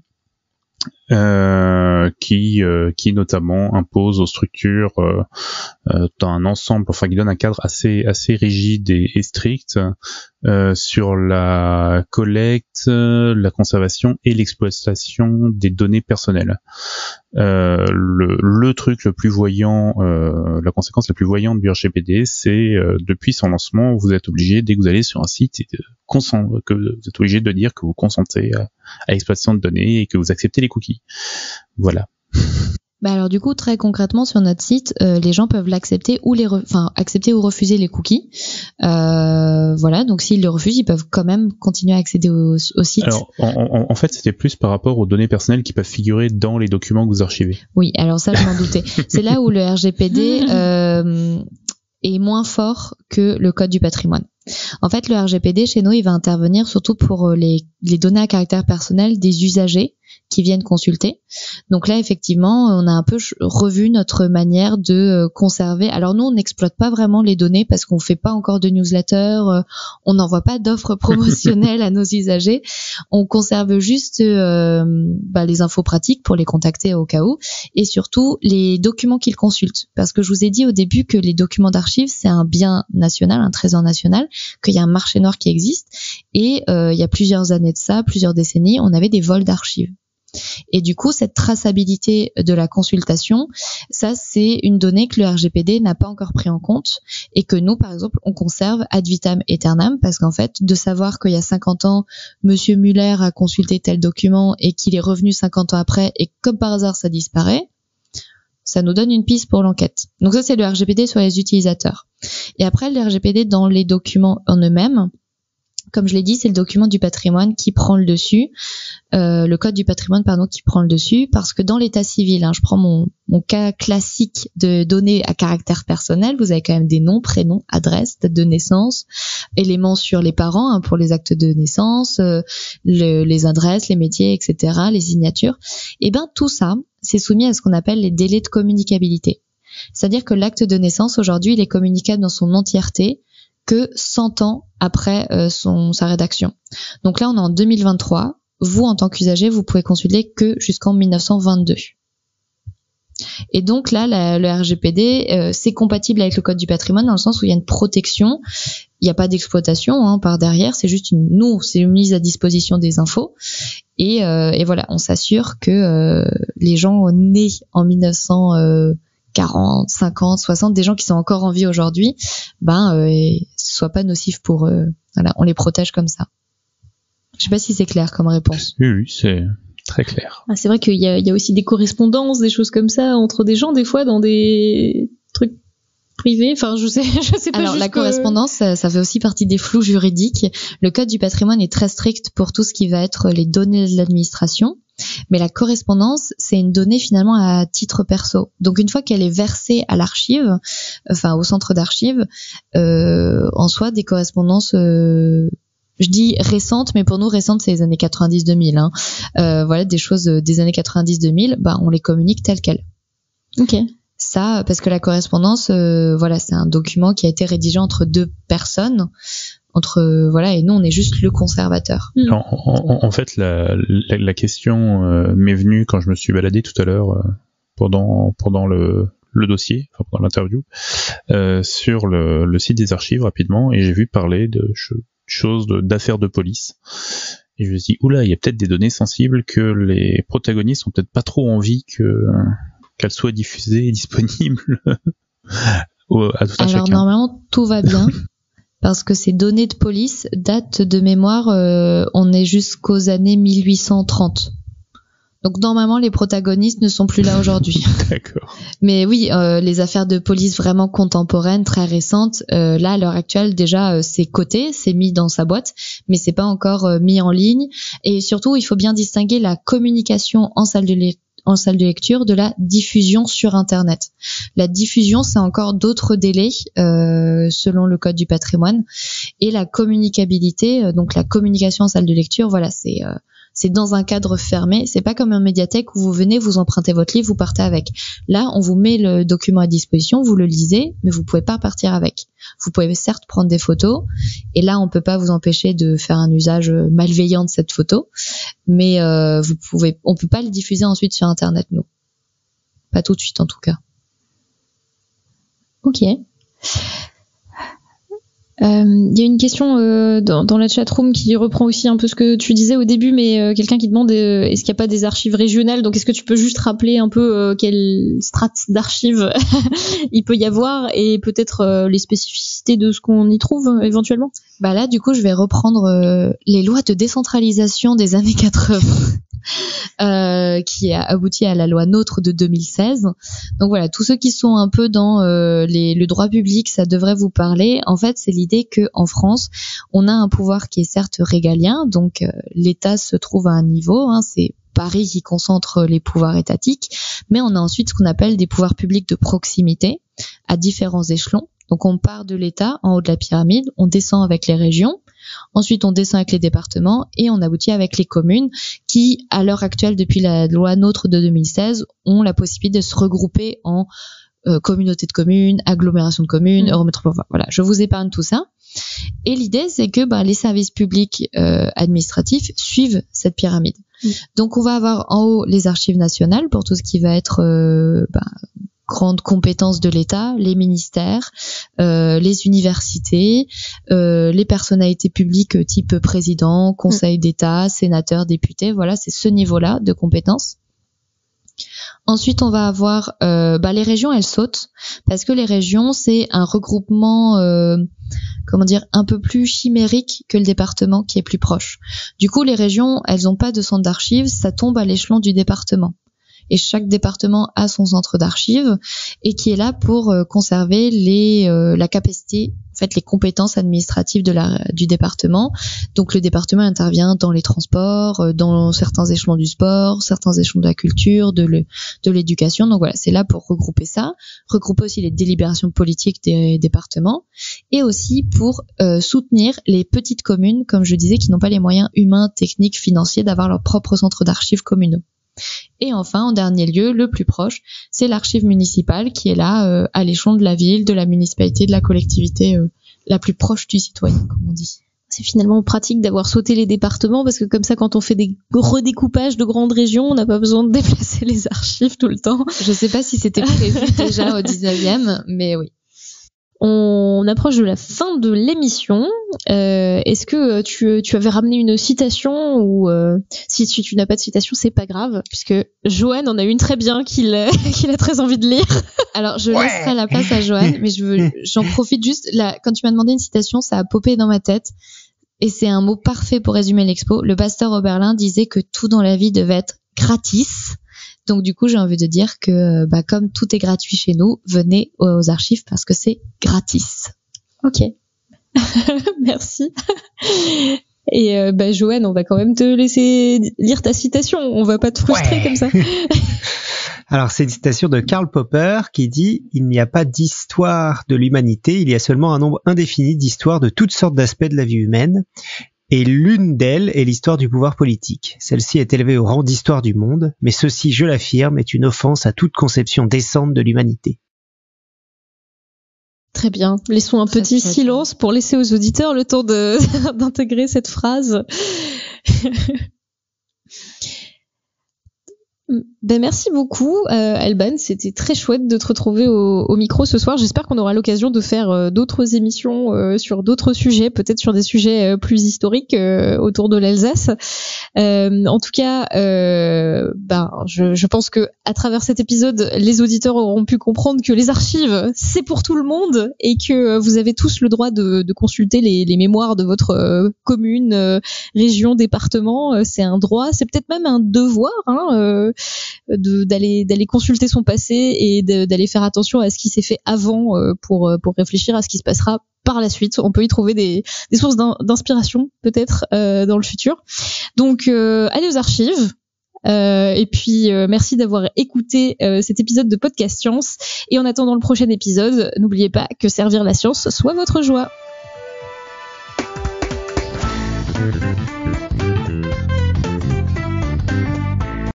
Qui notamment impose aux structures un ensemble, enfin qui donne un cadre assez rigide et strict sur la collecte, la conservation et l'exploitation des données personnelles. Le truc le plus voyant, la conséquence la plus voyante du RGPD, c'est depuis son lancement, vous êtes obligé, dès que vous allez sur un site, que vous êtes obligé de dire que vous consentez à l'exploitation de données et que vous acceptez les cookies. Voilà. Bah alors du coup, très concrètement sur notre site, les gens peuvent l'accepter ou accepter ou refuser les cookies. Voilà, donc s'ils le refusent, ils peuvent quand même continuer à accéder au site. Alors en fait, c'était plus par rapport aux données personnelles qui peuvent figurer dans les documents que vous archivez. Oui, alors ça je m'en doutais. C'est là où le RGPD est moins fort que le code du patrimoine. En fait, le RGPD chez nous, il va intervenir surtout pour les données à caractère personnel des usagers qui viennent consulter. Donc là, effectivement, on a un peu revu notre manière de conserver. Alors nous, on n'exploite pas vraiment les données parce qu'on fait pas encore de newsletter, on n'envoie pas d'offres promotionnelles à nos usagers. On conserve juste les infos pratiques pour les contacter au cas où, et surtout les documents qu'ils consultent. Parce que je vous ai dit au début que les documents d'archives, c'est un bien national, un trésor national, qu'il y a un marché noir qui existe. Et il y a plusieurs années de ça, plusieurs décennies, on avait des vols d'archives. Et du coup, cette traçabilité de la consultation, ça, c'est une donnée que le RGPD n'a pas encore pris en compte et que nous, par exemple, on conserve ad vitam aeternam parce qu'en fait, de savoir qu'il y a 50 ans, Monsieur Muller a consulté tel document et qu'il est revenu 50 ans après et comme par hasard, ça disparaît, ça nous donne une piste pour l'enquête. Donc ça, c'est le RGPD sur les utilisateurs. Et après, le RGPD dans les documents en eux-mêmes, comme je l'ai dit, c'est le document du patrimoine qui prend le dessus, le code du patrimoine, qui prend le dessus, parce que dans l'état civil, je prends mon cas classique de données à caractère personnel, vous avez quand même des noms, prénoms, adresses, date de naissance, éléments sur les parents, hein, pour les actes de naissance, les adresses, les métiers, etc., les signatures. Et ben tout ça, c'est soumis à ce qu'on appelle les délais de communicabilité. C'est-à-dire que l'acte de naissance aujourd'hui, il est communicable dans son entièreté que 100 ans après sa rédaction. Donc là, on est en 2023. Vous, en tant qu'usager, vous pouvez consulter que jusqu'en 1922. Et donc là, le RGPD, c'est compatible avec le Code du patrimoine dans le sens où il y a une protection. Il n'y a pas d'exploitation, hein, par derrière. C'est juste c'est une mise à disposition des infos. Et voilà, on s'assure que les gens nés en 1940, 50, 60, des gens qui sont encore en vie aujourd'hui, ce soit pas nocif pour eux. Voilà, on les protège comme ça. Je sais pas si c'est clair comme réponse. Oui, c'est très clair. Ah, c'est vrai qu'il y a aussi des correspondances, des choses comme ça entre des gens des fois dans des trucs privés. Enfin, je sais pas. Alors la correspondance, ça fait aussi partie des flous juridiques. Le Code du patrimoine est très strict pour tout ce qui va être les données de l'administration. Mais la correspondance, c'est une donnée finalement à titre perso. Donc une fois qu'elle est versée à l'archive, enfin au centre d'archives, en soi, des correspondances, je dis récentes, mais pour nous récentes, c'est les années 90-2000. Hein. Voilà, des choses des années 90-2000, on les communique telles quelles. Ok. Ça, parce que la correspondance, voilà, c'est un document qui a été rédigé entre deux personnes. Et nous on est juste le conservateur. En fait, la question m'est venue quand je me suis baladé tout à l'heure pendant le dossier, enfin pendant l'interview, sur le site des archives rapidement, et j'ai vu parler de choses d'affaires de police. Et je me suis dit, oula, il y a peut-être des données sensibles que les protagonistes ont peut-être pas trop envie qu'elles soient diffusées et disponibles à tout un chacun. Alors normalement tout va bien. Parce que ces données de police datent de mémoire, on est jusqu'aux années 1830. Donc normalement les protagonistes ne sont plus là aujourd'hui. D'accord. Mais oui, les affaires de police vraiment contemporaines, très récentes, là à l'heure actuelle déjà c'est coté, c'est mis dans sa boîte, mais c'est pas encore mis en ligne. Et surtout il faut bien distinguer la communication en salle de lecture de la diffusion sur Internet. La diffusion, c'est encore d'autres délais selon le Code du patrimoine. Et la communicabilité, donc la communication en salle de lecture, voilà, c'est dans un cadre fermé. C'est pas comme un médiathèque où vous venez, vous empruntez votre livre, vous partez avec. Là, on vous met le document à disposition, vous le lisez, mais vous pouvez pas partir avec. Vous pouvez certes prendre des photos, et là, on peut pas vous empêcher de faire un usage malveillant de cette photo, mais on peut pas le diffuser ensuite sur Internet, nous. Pas tout de suite, en tout cas. Ok. Il y a une question dans la chatroom qui reprend aussi un peu ce que tu disais au début, mais quelqu'un qui demande est-ce qu'il n'y a pas des archives régionales? Donc est-ce que tu peux juste rappeler un peu quelle strate d'archives il peut y avoir, et peut-être les spécificités de ce qu'on y trouve éventuellement? Là du coup je vais reprendre les lois de décentralisation des années 80 qui a abouti à la loi NOTRe de 2016. Donc voilà, tous ceux qui sont un peu dans le droit public, ça devrait vous parler. En fait, c'est l'idée que en France, on a un pouvoir qui est certes régalien, donc l'État se trouve à un niveau, hein, c'est Paris qui concentre les pouvoirs étatiques, mais on a ensuite ce qu'on appelle des pouvoirs publics de proximité à différents échelons. Donc on part de l'État en haut de la pyramide, on descend avec les régions, ensuite on descend avec les départements et on aboutit avec les communes qui, à l'heure actuelle, depuis la loi NOTRe de 2016, ont la possibilité de se regrouper en communauté de communes, agglomération de communes, eurométropole. Voilà, je vous épargne tout ça. Et l'idée, c'est que les services publics administratifs suivent cette pyramide. Donc on va avoir en haut les archives nationales pour tout ce qui va être grandes compétences de l'État, les ministères, les universités, les personnalités publiques type président, conseil d'État, sénateur, député. Voilà, c'est ce niveau-là de compétences. Ensuite, on va avoir les régions, elles sautent parce que les régions, c'est un regroupement un peu plus chimérique que le département qui est plus proche. Du coup, les régions, elles n'ont pas de centre d'archives, ça tombe à l'échelon du département. et chaque département a son centre d'archives et qui est là pour conserver la capacité, en fait, les compétences administratives du département. Donc le département intervient dans les transports, dans certains échelons du sport, certains échelons de la culture, de l'éducation. Donc voilà, c'est là pour regrouper ça, regrouper aussi les délibérations politiques des départements et aussi pour soutenir les petites communes, comme je disais, qui n'ont pas les moyens humains, techniques, financiers d'avoir leur propre centre d'archives communaux. Et enfin, en dernier lieu, le plus proche, c'est l'archive municipale qui est là à l'échelon de la ville, de la municipalité, de la collectivité la plus proche du citoyen, comme on dit. C'est finalement pratique d'avoir sauté les départements parce que comme ça, quand on fait des redécoupages de grandes régions, on n'a pas besoin de déplacer les archives tout le temps. Je sais pas si c'était prévu déjà au 19e, mais oui. On approche de la fin de l'émission. Est-ce que tu avais ramené une citation ou si tu n'as pas de citation, c'est pas grave puisque Joanne en a une très bien qu'il a très envie de lire. Alors je laisserai la place à Joanne, mais j'en profite juste. Là, quand tu m'as demandé une citation, ça a popé dans ma tête et c'est un mot parfait pour résumer l'expo. Le pasteur Oberlin disait que tout dans la vie devait être gratis. Donc du coup, j'ai envie de dire que comme tout est gratuit chez nous, venez aux archives parce que c'est gratis. Ok. Merci. Et Joanne, on va quand même te laisser lire ta citation. On va pas te frustrer comme ça. Alors c'est une citation de Karl Popper qui dit « Il n'y a pas d'histoire de l'humanité, il y a seulement un nombre indéfini d'histoires de toutes sortes d'aspects de la vie humaine. » Et l'une d'elles est l'histoire du pouvoir politique. Celle-ci est élevée au rang d'histoire du monde, mais ceci, je l'affirme, est une offense à toute conception décente de l'humanité. Très bien. Laissons un petit silence pour laisser aux auditeurs le temps d'intégrer cette phrase. Merci beaucoup Alban, c'était très chouette de te retrouver au micro ce soir. J'espère qu'on aura l'occasion de faire d'autres émissions sur d'autres sujets, peut-être sur des sujets plus historiques autour de l'Alsace. En tout cas, je pense que à travers cet épisode, les auditeurs auront pu comprendre que les archives, c'est pour tout le monde et que vous avez tous le droit de consulter les mémoires de votre commune, région, département. C'est un droit, c'est peut-être même un devoir, d'aller consulter son passé et d'aller faire attention à ce qui s'est fait avant pour réfléchir à ce qui se passera par la suite. On peut y trouver des sources d'inspiration peut-être dans le futur. Donc allez aux archives. Et puis merci d'avoir écouté cet épisode de Podcast Science. Et en attendant le prochain épisode, n'oubliez pas que servir la science soit votre joie.